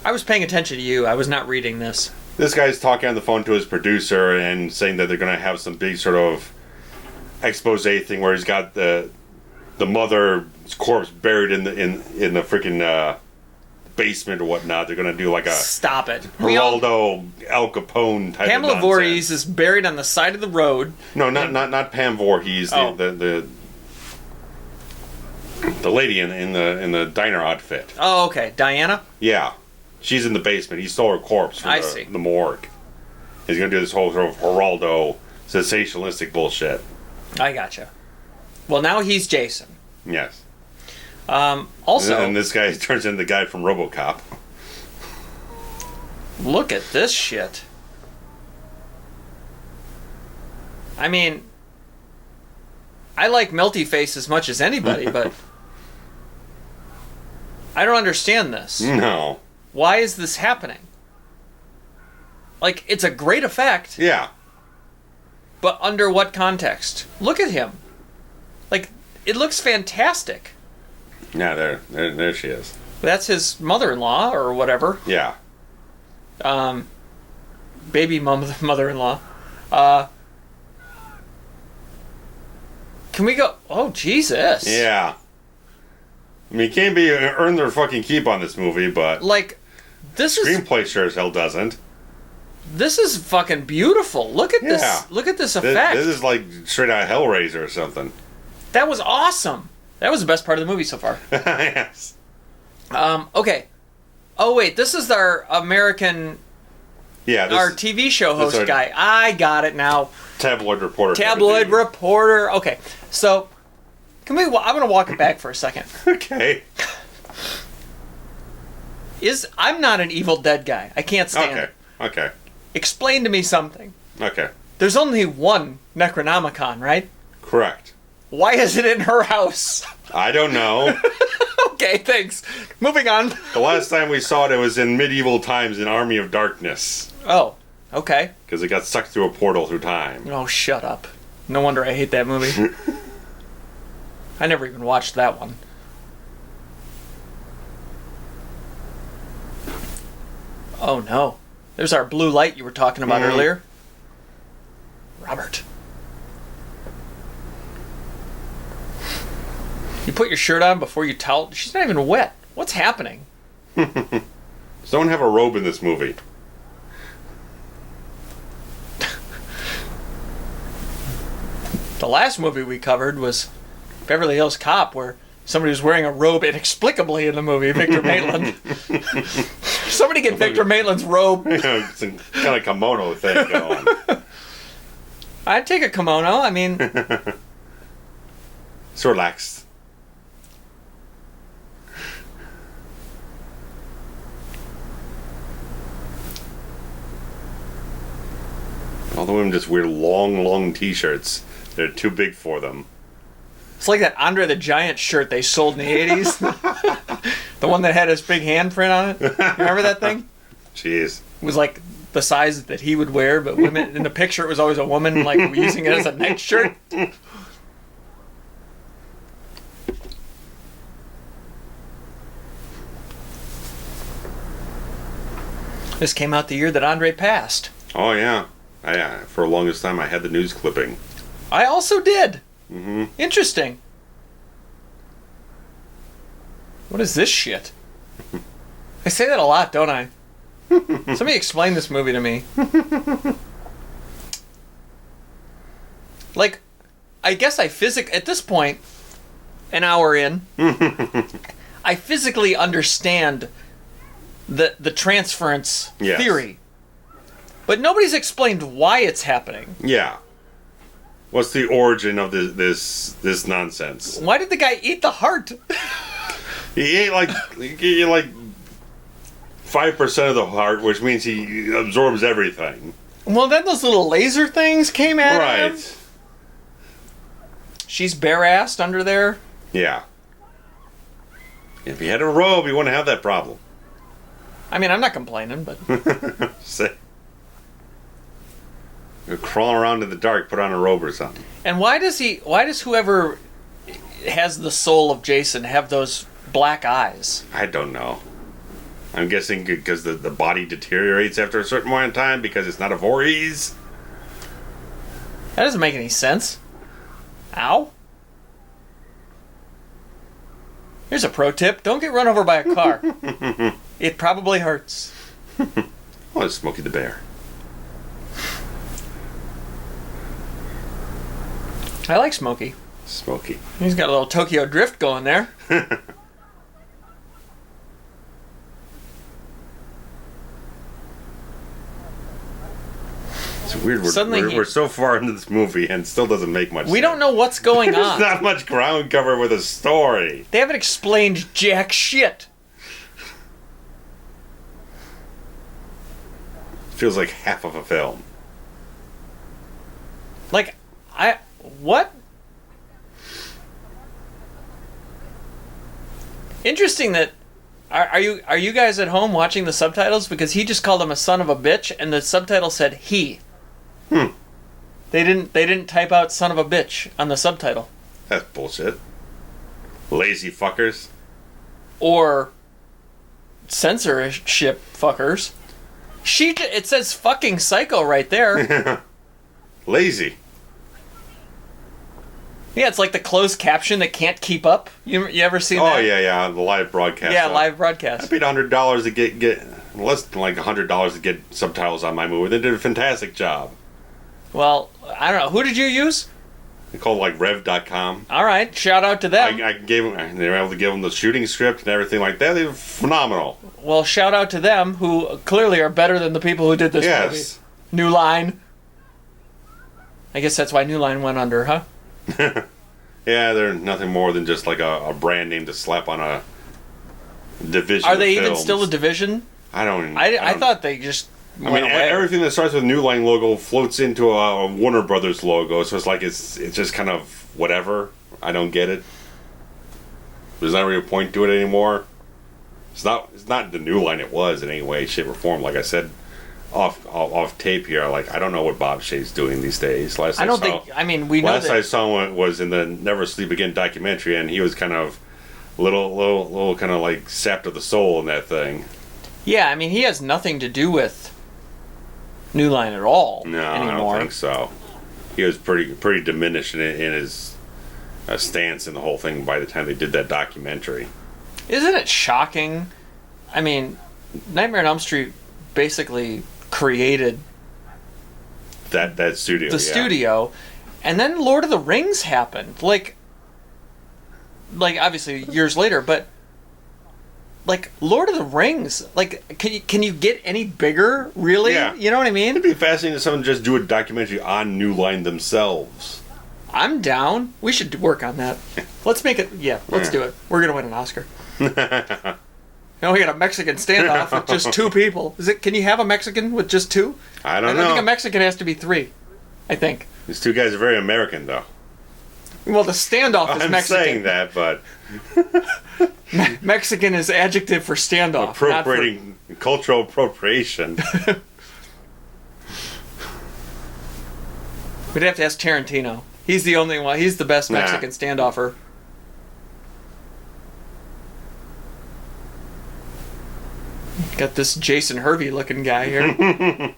I was paying attention to you. I was not reading this. This guy's talking on the phone to his producer and saying that they're going to have some big sort of expose thing where he's got the mother's corpse buried in the freaking basement or whatnot. They're going to do like a Stop it. Geraldo Al Capone type Pamela of nonsense. Voorhees is buried on the side of the road. No, not Pam Voorhees. Oh. The lady in the diner outfit. Oh, okay. Diana? Yeah. She's in the basement. He stole her corpse from the morgue. He's going to do this whole sort of Geraldo sensationalistic bullshit. I gotcha. Well, now he's Jason. Yes. Also... And this guy turns into the guy from RoboCop. Look at this shit. I mean... I like Melty Face as much as anybody, but... I don't understand this. No. Why is this happening? Like, it's a great effect. Yeah. But under what context? Look at him. Like, it looks fantastic. Yeah, there she is. That's his mother-in-law or whatever. Yeah. Baby mother-in-law. Can we go? Oh, Jesus. Yeah. I mean, can't be earn their fucking keep on this movie, but like, this is screenplay sure as hell doesn't. This is fucking beautiful. Look at this. Look at this effect. This is like straight out of Hellraiser or something. That was awesome. That was the best part of the movie so far. Yes. Okay. Oh wait, this is our American. Yeah. Our TV show host guy. I got it now. Tabloid reporter. Tabloid reporter. Okay, so can we? I'm gonna walk it back for a second. Okay. I'm not an Evil Dead guy. I can't stand it. Okay. Explain to me something. Okay. There's only one Necronomicon, right? Correct. Why is it in her house? I don't know. Okay, thanks. Moving on. The last time we saw it was in medieval times in Army of Darkness. Oh, okay. Because it got sucked through a portal through time. Oh, shut up. No wonder I hate that movie. I never even watched that one. Oh, no. There's our blue light you were talking about earlier. Robert. You put your shirt on before you towel. She's not even wet. What's happening? Someone have a robe in this movie. The last movie we covered was Beverly Hills Cop, where somebody was wearing a robe inexplicably in the movie, Victor Maitland. Somebody get Victor Maitland's robe. It's a kind of kimono thing going on. I'd take a kimono. I mean... It's relaxed. All the women just wear long t-shirts. They're too big for them. It's like that Andre the Giant shirt they sold in the 80s. The one that had his big handprint on it. Remember that thing? Jeez. It was like the size that he would wear, but women in the picture it was always a woman like using it as a nightshirt. This came out the year that Andre passed. Oh, yeah. For the longest time, I had the news clipping. I also did. Mm-hmm. Interesting. What is this shit? I say that a lot, don't I? Somebody explain this movie to me. Like, I guess at this point, an hour in, I physically understand the transference theory. But nobody's explained why it's happening. Yeah. What's the origin of this nonsense? Why did the guy eat the heart? He ate like 5% of the heart, which means he absorbs everything. Well, then those little laser things came at him. Right. She's bare-assed under there. Yeah. If he had a robe, he wouldn't have that problem. I mean, I'm not complaining, but... You're crawling around in the dark, put on a robe or something. And why does whoever has the soul of Jason have those black eyes? I don't know. I'm guessing because the body deteriorates after a certain point in time because it's not a Voorhees. That doesn't make any sense. Ow. Here's a pro tip. Don't get run over by a car. It probably hurts. Oh, it's Smokey the Bear. I like Smokey. Smokey. He's got a little Tokyo Drift going there. It's weird. Suddenly We're so far into this movie and it still doesn't make much sense. We don't know what's going There's on. not much ground cover with a story. They haven't explained jack shit. Feels like half of a film. Like, what? Interesting that. Are you guys at home watching the subtitles? Because he just called him a son of a bitch, and the subtitle said he. They didn't type out son of a bitch on the subtitle. That's bullshit. Lazy fuckers. Or censorship fuckers. It says fucking psycho right there. Lazy. Yeah, it's like the closed caption that can't keep up. You ever seen that? Oh yeah, the live broadcast. Yeah, live broadcast. I paid $100 to get less than like $100 to get subtitles on my movie. They did a fantastic job. Well, I don't know. Who did you use? They called like Rev.com. All right, shout out to them. I gave them. They were able to give them the shooting script and everything like that. They were phenomenal. Well, shout out to them, who clearly are better than the people who did this movie. New Line. I guess that's why New Line went under, huh? Yeah, they're nothing more than just like a brand name to slap on a division. Are they of even films. still a division? I thought they just went away. Everything that starts with New Line logo floats into a Warner Brothers logo, so it's like it's just kind of whatever. I don't get it. There's not really a point to it anymore. It's not the New Line it was in any way, shape, or form. Like I said, off tape here, like I don't know what Bob Shaye's doing these days. We know Last that. I saw him was in the Never Sleep Again documentary, and he was kind of little kind of like sapped of the soul in that thing. Yeah, I mean he has nothing to do with New Line at all No, anymore. I don't think so. He was pretty diminished in his stance in the whole thing by the time they did that documentary. Isn't it shocking? I mean, Nightmare on Elm Street basically created that studio. The studio, and then Lord of the Rings happened. Like obviously years later, but like Lord of the Rings, like can you get any bigger? Really? Yeah. You know what I mean? It'd be fascinating if someone just do a documentary on New Line themselves. I'm down. We should work on that. Let's make it. Yeah, let's do it. We're gonna win an Oscar. We got a Mexican standoff with just two people. Can you have a Mexican with just two? I don't know. I think a Mexican has to be three. I think. These two guys are very American, though. Well, the standoff is I'm Mexican. saying that, but Mexican is adjective for standoff. Appropriating cultural appropriation. We'd have to ask Tarantino. He's the only one. He's the best Mexican standoffer. Got this Jason Hervey looking guy here.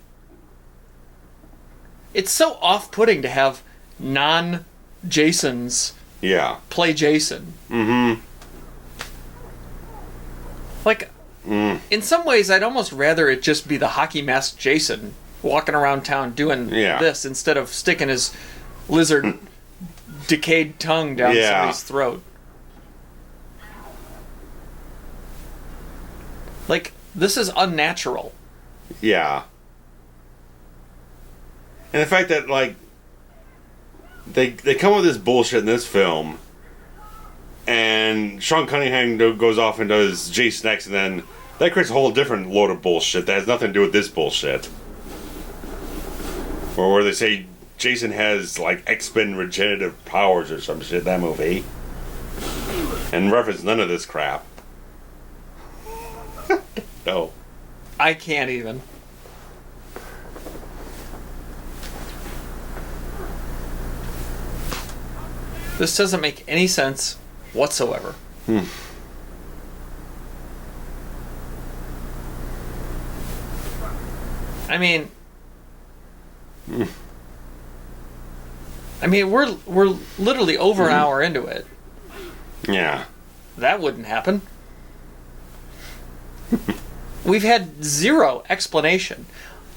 It's so off-putting to have non-Jasons play Jason. Mm-hmm. Like, in some ways, I'd almost rather it just be the hockey mask Jason walking around town doing this instead of sticking his lizard decayed tongue down somebody's throat. Like, this is unnatural. Yeah. And the fact that, like, they come with this bullshit in this film, and Sean Cunningham goes off and does Jason X, and then that creates a whole different load of bullshit that has nothing to do with this bullshit. Or where they say Jason has, like, X-Men regenerative powers or some shit in that movie. And reference none of this crap. No. I can't even. This doesn't make any sense whatsoever. I mean, we're literally over an hour into it. Yeah. That wouldn't happen. We've had zero explanation.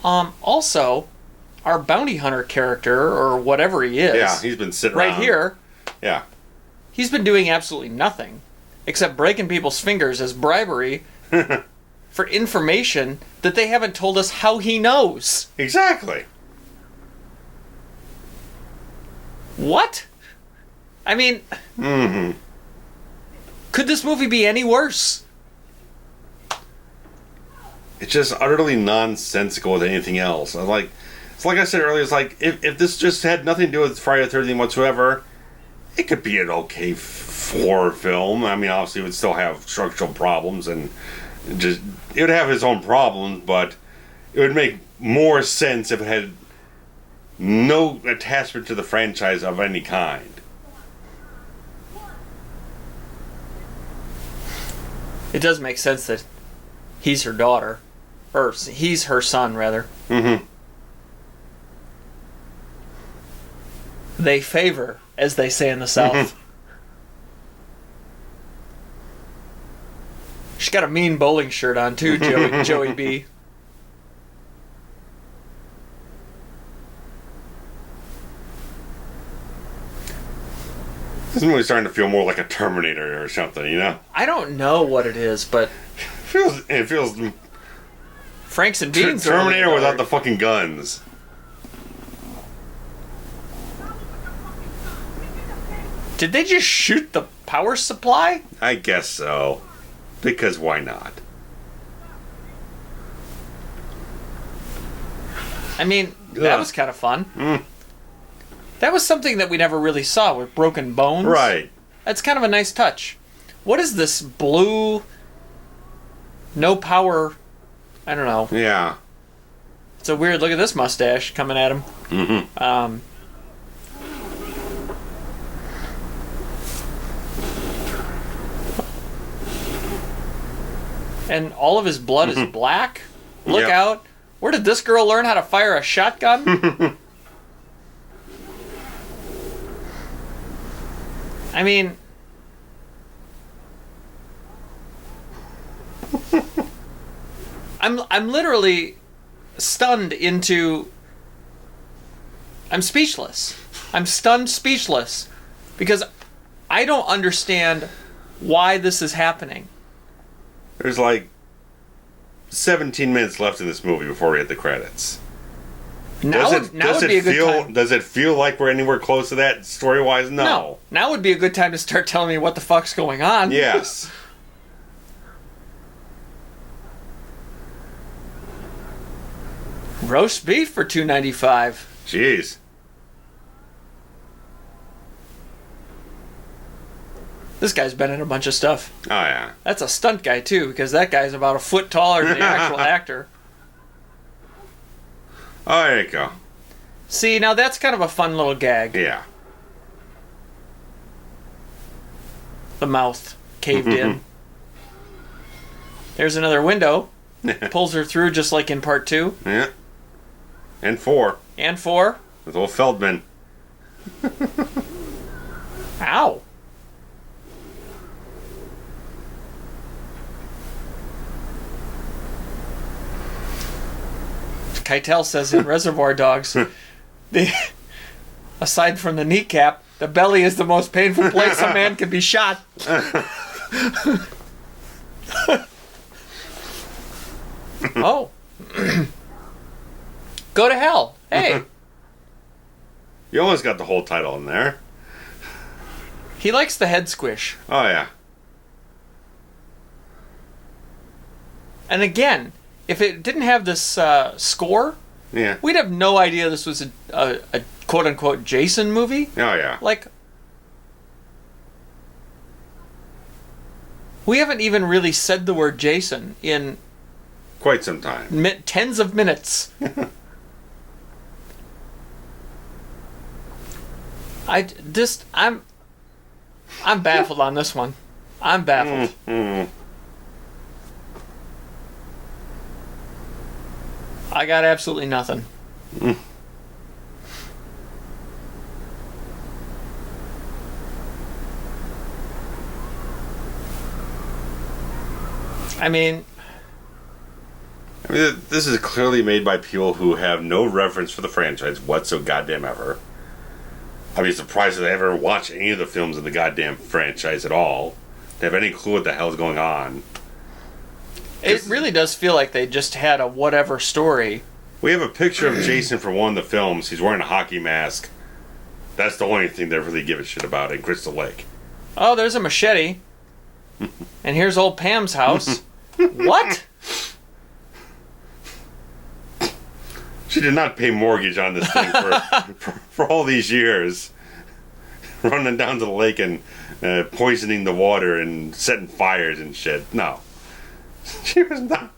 Also, our bounty hunter character, or whatever he is... Yeah, he's been sitting right around. here. Yeah. He's been doing absolutely nothing except breaking people's fingers as bribery for information that they haven't told us how he knows. Exactly. What? I mean... Could this movie be any worse? It's just utterly nonsensical with anything else. It's like I said earlier, it's like, if this just had nothing to do with Friday the 13th whatsoever, it could be an okay horror film. I mean, obviously it would still have structural problems, and it would have its own problems, but it would make more sense if it had no attachment to the franchise of any kind. It does make sense that he's her daughter. Or he's her son, rather. Mm-hmm. They favor, as they say in the South. Mm-hmm. She's got a mean bowling shirt on, too, Joey B. This movie's starting to feel more like a Terminator or something, you know? I don't know what it is, but... It feels Franks and Beans Terminator without the fucking guns. Did they just shoot the power supply? I guess so. Because why not? I mean, that was kind of fun. That was something that we never really saw with broken bones. Right. That's kind of a nice touch. What is this blue, no power, I don't know. Yeah. It's a weird, look at this mustache coming at him. Mm-hmm. And all of his blood is black. Look Yep. out. Where did this girl learn how to fire a shotgun? I mean... I'm literally stunned into... I'm speechless. I'm stunned speechless. Because I don't understand why this is happening. There's like 17 minutes left in this movie before we hit the credits. Now would be a good time. Does it feel like we're anywhere close to that story-wise? No. Now would be a good time to start telling me what the fuck's going on. Yes. Roast beef for $2.95. Jeez. This guy's been in a bunch of stuff. Oh, yeah. That's a stunt guy, too, because that guy's about a foot taller than the actual actor. Oh, there you go. See, now that's kind of a fun little gag. Yeah. The mouth caved in. There's another window. Pulls her through just like in part 2. Yeah. And 4. And 4. With old Feldman. Ow. Keitel says in Reservoir Dogs, aside from the kneecap, the belly is the most painful place a man can be shot. Oh. Go to hell. Hey. You almost got the whole title in there. He likes the head squish. Oh, yeah. And again, if it didn't have this score, Yeah. we'd have no idea this was a quote-unquote Jason movie. Oh, yeah. Like, we haven't even really said the word Jason in Quite some time. tens of minutes. I'm baffled on this one. I'm baffled. I got absolutely nothing. I mean, I mean, this is clearly made by people who have no reverence for the franchise whatsoever. I'd be surprised if they ever watch any of the films in the goddamn franchise at all. They have any clue what the hell's going on. It really does feel like they just had a whatever story. We have a picture of Jason from one of the films. He's wearing a hockey mask. That's the only thing they really give a shit about in Crystal Lake. Oh, there's a machete. And here's old Pam's house. What? She did not pay mortgage on this thing for all these years. Running down to the lake and poisoning the water and setting fires and shit. No. She was not.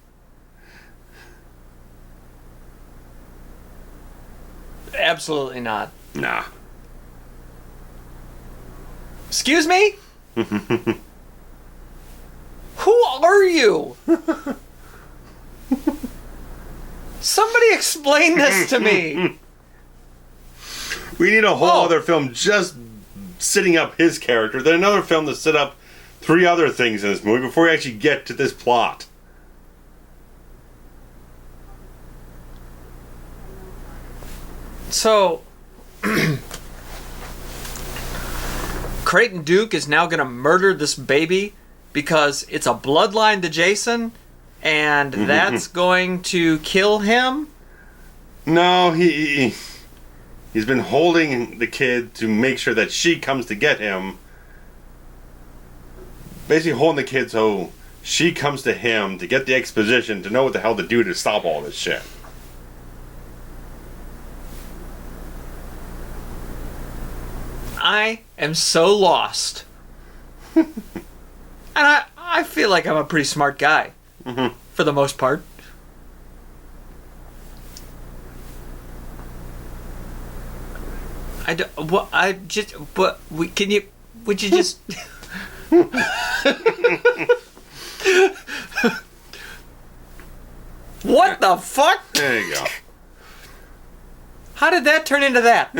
Absolutely not. Nah. Excuse me? Who are you? Somebody explain this to me. We need a whole other film just setting up his character, then another film to set up 3 other things in this movie before we actually get to this plot. So, Creighton Duke is now going to murder this baby because it's a bloodline to Jason, and that's going to kill him? No, he's been holding the kid to make sure that she comes to get him. Basically holding the kid so she comes to him to get the exposition to know what the hell to do to stop all this shit. I am so lost. And I feel like I'm a pretty smart guy. For the most part. Would you just... What the fuck? There you go. How did that turn into that?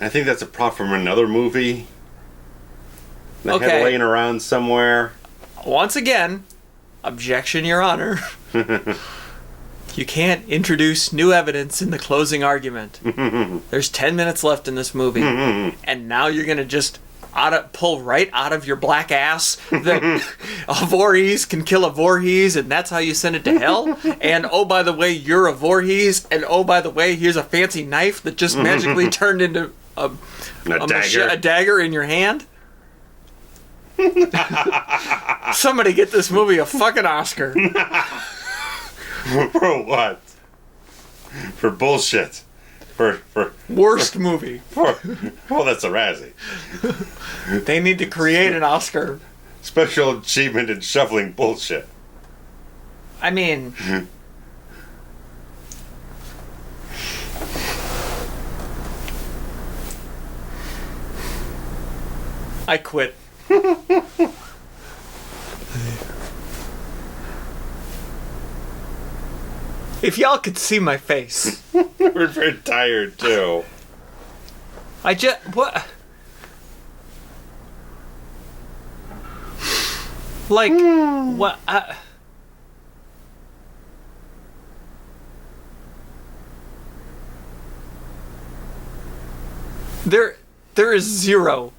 I think that's a prop from another movie. They had laying around somewhere. Once again, objection, Your Honor. You can't introduce new evidence in the closing argument. There's 10 minutes left in this movie, and now you're going to just pull right out of your black ass that a Voorhees can kill a Voorhees, and that's how you send it to hell? And oh, by the way, you're a Voorhees, and oh, by the way, here's a fancy knife that just magically turned into a dagger in your hand? Somebody get this movie a fucking Oscar. For what? For bullshit. For worst movie. Well, that's a Razzie. They need to create an Oscar. Special achievement in shuffling bullshit. I mean... I quit. If y'all could see my face. We're very tired, too. What? Like, what? There is zero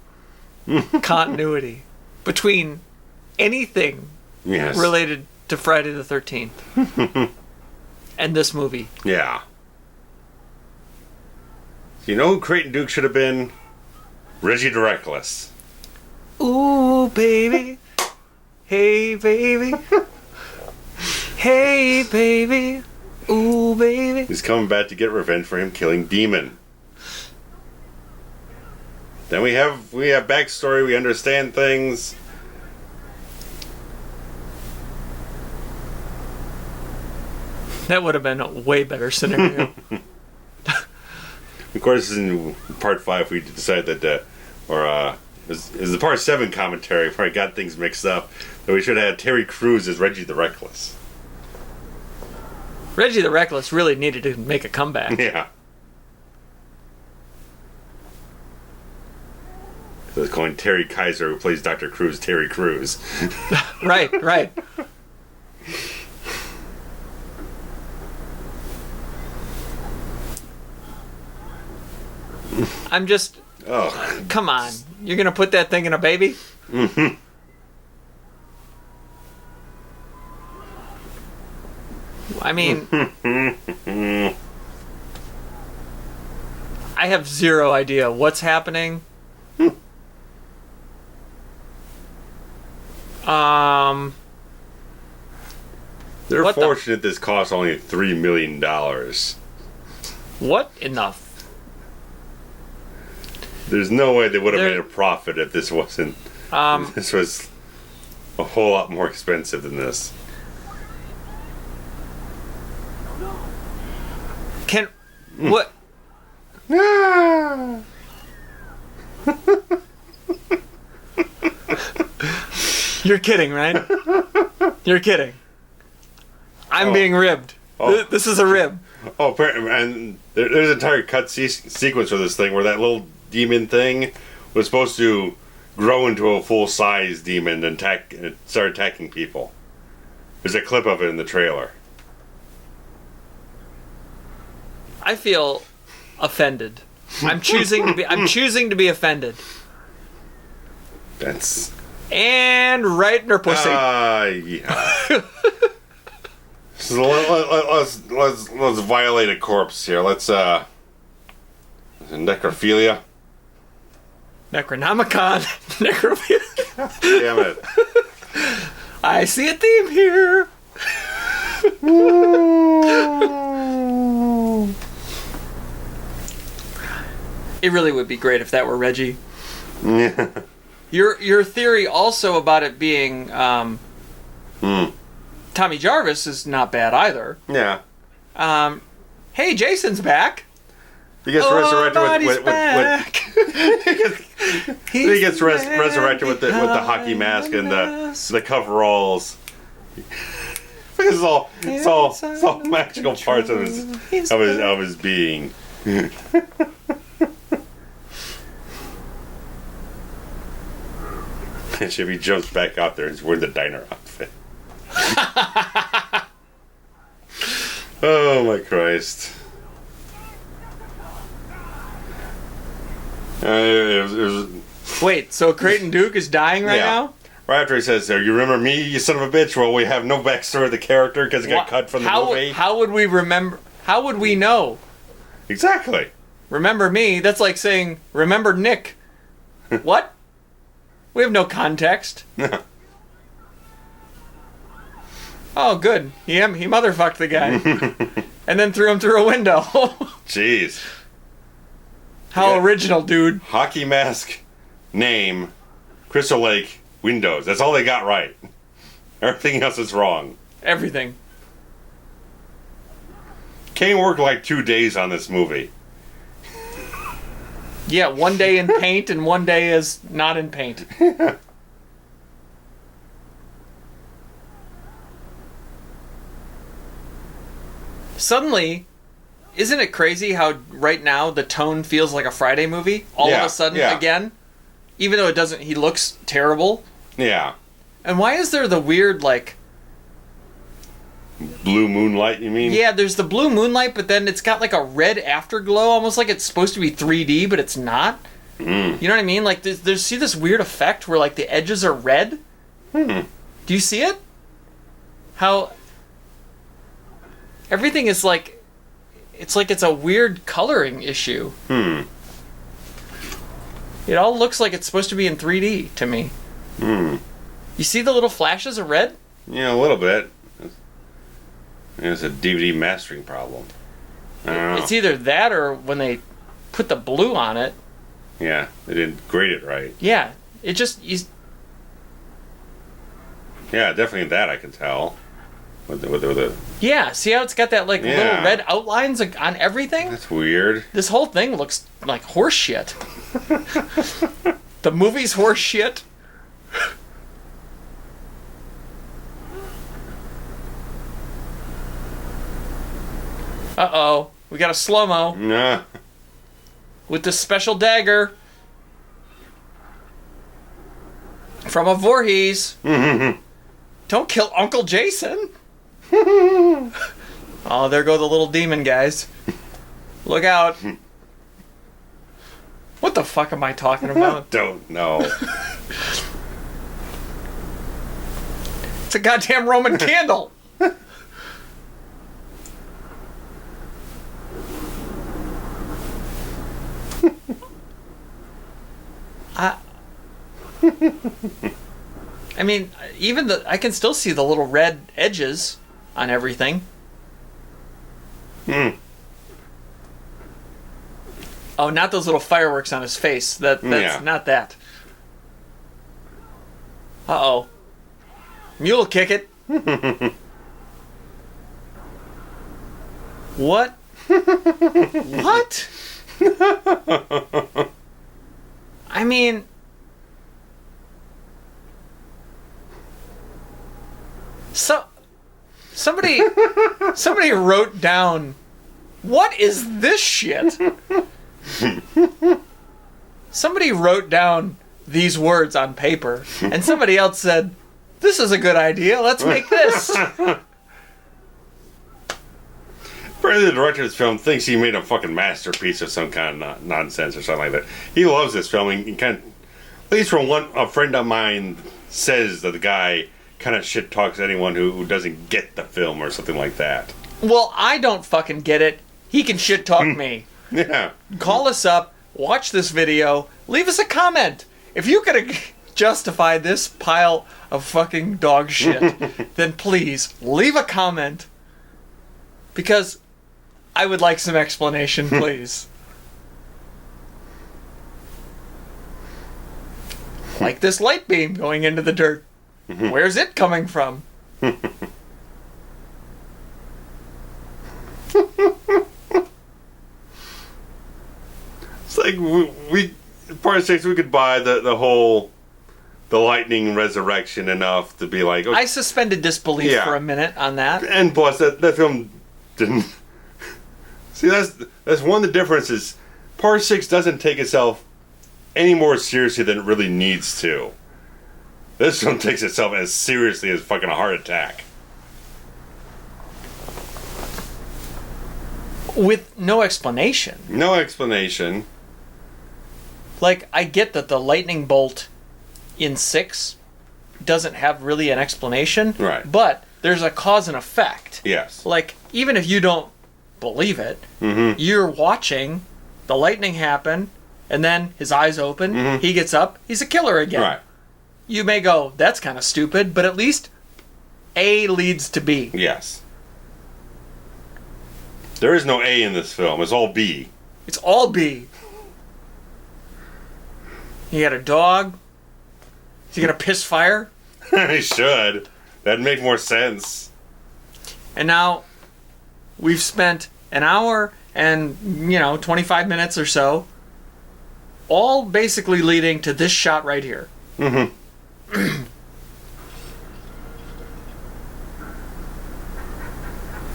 continuity between anything related to Friday the 13th and this movie. Yeah. You know who Creighton Duke should have been? Reggie the Reckless. Ooh, baby. Hey, baby. Hey, baby. Ooh, baby. He's coming back to get revenge for him killing Demon. Then we have backstory, we understand things. That would have been a way better scenario. Of course, in part 5, we decided that, it was the part 7 commentary where I got things mixed up, that we should have had Terry Crews as Reggie the Reckless. Reggie the Reckless really needed to make a comeback. Yeah. So it's calling Terry Kaiser, who plays Dr. Crews, Terry Crews. Right. I'm just... Oh. Come on. You're going to put that thing in a baby? Mm-hmm. I mean... I have zero idea what's happening. They're fortunate this cost only $3 million. What in the... There's no way they would have made a profit if this wasn't... this was a whole lot more expensive than this. What? You're kidding, right? You're kidding. I'm being ribbed. Oh. This is a rib. Oh, and there's an entire cut sequence for this thing where that little demon thing was supposed to grow into a full-size demon and start attacking people. There's a clip of it in the trailer. I feel offended. I'm choosing to be offended. That's... And right in her pussy. Yeah. So let's violate a corpse here. Let's necrophilia. Necronomicon. Necrophilia. Damn it. I see a theme here. It really would be great if that were Reggie. Yeah. Your theory also about it being Tommy Jarvis is not bad either. Yeah. Hey, Jason's back. He gets resurrected he gets resurrected with the hockey mask and the coveralls. It's all magical parts of his being. And Chevy jumps back out there and he's wearing the diner outfit. Oh my Christ. Wait, so Creighton Duke is dying right now? Right after he says, "You remember me, you son of a bitch?" Well, we have no backstory of the character because it got cut from the movie. How would we remember? How would we know? Exactly. Remember me? That's like saying, remember Nick. What? We have no context. Oh, good. He motherfucked the guy. And then threw him through a window. Jeez. How original, dude. Hockey mask, name, Crystal Lake, windows. That's all they got right. Everything else is wrong. Everything. Kane worked like 2 days on this movie. Yeah, 1 day in paint and 1 day is not in paint. Suddenly, isn't it crazy how right now the tone feels like a Friday movie? All of a sudden, again? Even though it doesn't, he looks terrible. Yeah. And why is there the weird, like... Blue moonlight, you mean? Yeah, there's the blue moonlight, but then it's got like a red afterglow, almost like it's supposed to be 3D, but it's not. You know what I mean? Like, there's see this weird effect where like the edges are red? Do you see it? How everything is like it's a weird coloring issue. It all looks like it's supposed to be in 3D to me. You see the little flashes of red? Yeah, a little bit. It's a DVD mastering problem. I don't know. It's either that or when they put the blue on it. Yeah, they didn't grade it right. Yeah, it just... Yeah, definitely that I can tell. With the Yeah, see how it's got that like little red outlines on everything? That's weird. This whole thing looks like horse shit. The movie's horse shit. Uh-oh. We got a slow-mo. Nah. With the special dagger. From a Voorhees. Don't kill Uncle Jason. Oh, there go the little demon guys. Look out. What the fuck am I talking about? Don't know. It's a goddamn Roman candle. I mean, even I can still see the little red edges on everything. Oh, not those little fireworks on his face. That's not that. Uh-oh. Mule kick it. What? What? I mean... Somebody wrote down, what is this shit? Somebody wrote down these words on paper, and somebody else said, this is a good idea, let's make this. Apparently the director of this film thinks he made a fucking masterpiece of some kind of nonsense or something like that. He loves this film, and kind of, at least from a friend of mine says that the guy kind of shit talks anyone who doesn't get the film or something like that. Well, I don't fucking get it. He can shit talk me. Yeah. Call us up, watch this video, leave us a comment. If you could justify this pile of fucking dog shit, then please leave a comment. Because I would like some explanation, please. Like this light beam going into the dirt. Where's it coming from? It's like we part 6 we could buy the whole lightning resurrection enough to be like, okay. I suspended disbelief for a minute on that. And plus that film didn't see, that's one of the differences. Part 6 doesn't take itself any more seriously than it really needs to. This film takes itself as seriously as fucking a heart attack. With no explanation. No explanation. Like, I get that the lightning bolt in 6 doesn't have really an explanation. Right. But there's a cause and effect. Yes. Like, even if you don't believe it, you're watching the lightning happen, and then his eyes open, he gets up, he's a killer again. Right. You may go, that's kind of stupid, but at least A leads to B. Yes. There is no A in this film. It's all B. It's all B. You got a dog. Is he going to piss fire? He should. That'd make more sense. And now we've spent an hour and, 25 minutes or so, all basically leading to this shot right here. Mm-hmm.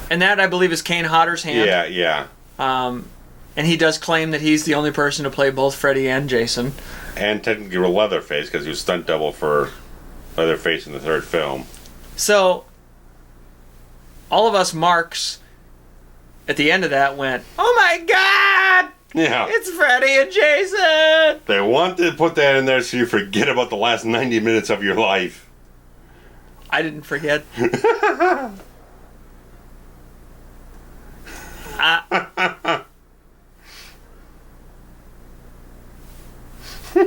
And that, I believe, is Kane Hodder's hand. Yeah. And he does claim that he's the only person to play both Freddy and Jason. And technically Leatherface, because he was stunt double for Leatherface in the third film. So, all of us marks at the end of that went, oh my god! Yeah. It's Freddy and Jason! They want to put that in there so you forget about the last 90 minutes of your life. I didn't forget.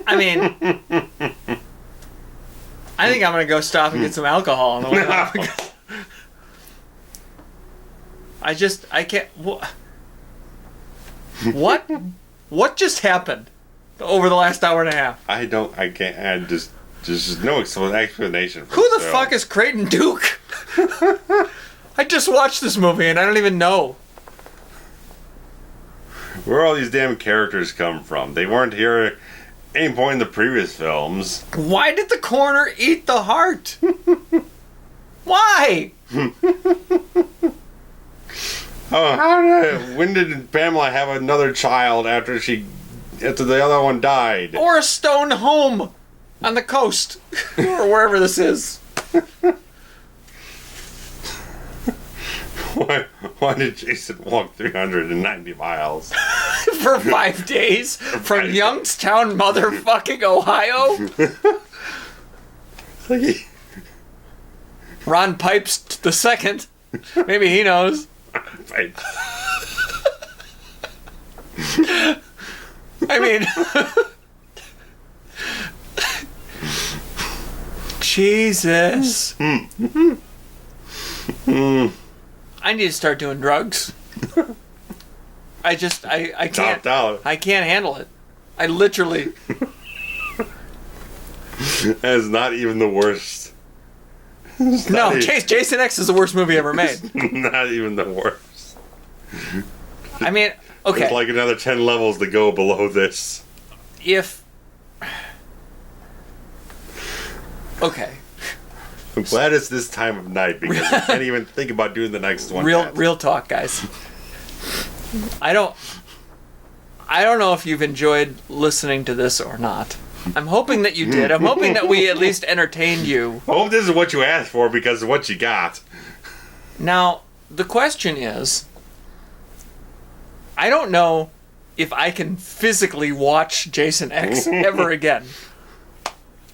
I mean, I think I'm going to go stop and get some alcohol on the way out. I can't. What just happened over the last hour and a half? There's no explanation for Who the fuck is Creighton Duke? I just watched this movie and I don't even know. Where all these damn characters come from? They weren't here at any point in the previous films. Why did the coroner eat the heart? Why? When did Pamela have another child after the other one died? Or a stone home on the coast, or wherever this is. Why did Jason walk 390 miles? For 5 days from Youngstown, motherfucking Ohio? Ron Pipes the second. Maybe he knows. I mean... Jesus. I need to start doing drugs. I can't. Topped out. I can't handle it. I literally. That is not even the worst. No, Jason X is the worst movie ever made. Not even the worst. I mean, okay. There's like another 10 levels to go below this. Okay. I'm glad it's this time of night because I can't even think about doing the next one. Real talk, guys. I don't know if you've enjoyed listening to this or not. I'm hoping that you did. I'm hoping that we at least entertained you. I hope this is what you asked for because of what you got. Now, the question is, I don't know if I can physically watch Jason X ever again.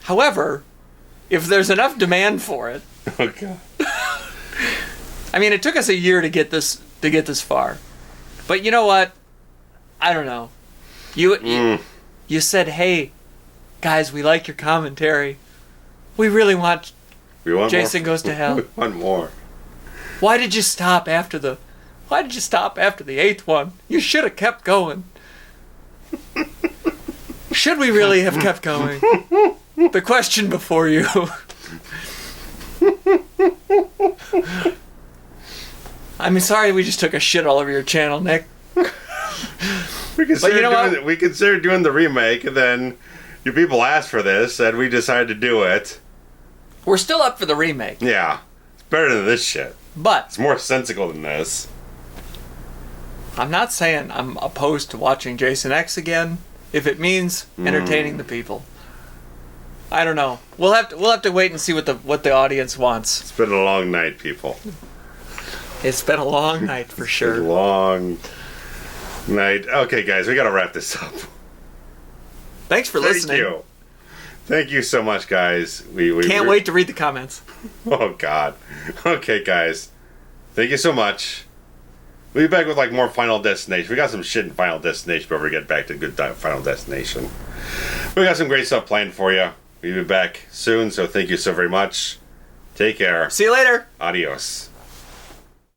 However, if there's enough demand for it. Oh God. I mean, it took us a year to get this far. But you know what? I don't know. You said, "Hey, guys, we like your commentary. We really want Jason Goes to Hell. We want more. Why did you stop after the 8th one? You should have kept going. Should we really have kept going? The question before you." I'm sorry we just took a shit all over your channel, Nick. We considered doing the remake, and then you people asked for this, and we decided to do it. We're still up for the remake. Yeah. It's better than this shit. But It's more sensical than this. I'm not saying I'm opposed to watching Jason X again if it means entertaining the people. I don't know. We'll have to wait and see what the audience wants. It's been a long night, people. It's been a long night for sure. A long night. Okay, guys, we gotta wrap this up. Thanks for listening. Thank you so much, guys. We can't wait to read the comments. Oh God. Okay, guys. Thank you so much. We'll be back with like more Final Destination. We got some shit in Final Destination before we get back to good Final Destination. We got some great stuff planned for you. We'll be back soon, so thank you so very much. Take care. See you later. Adios.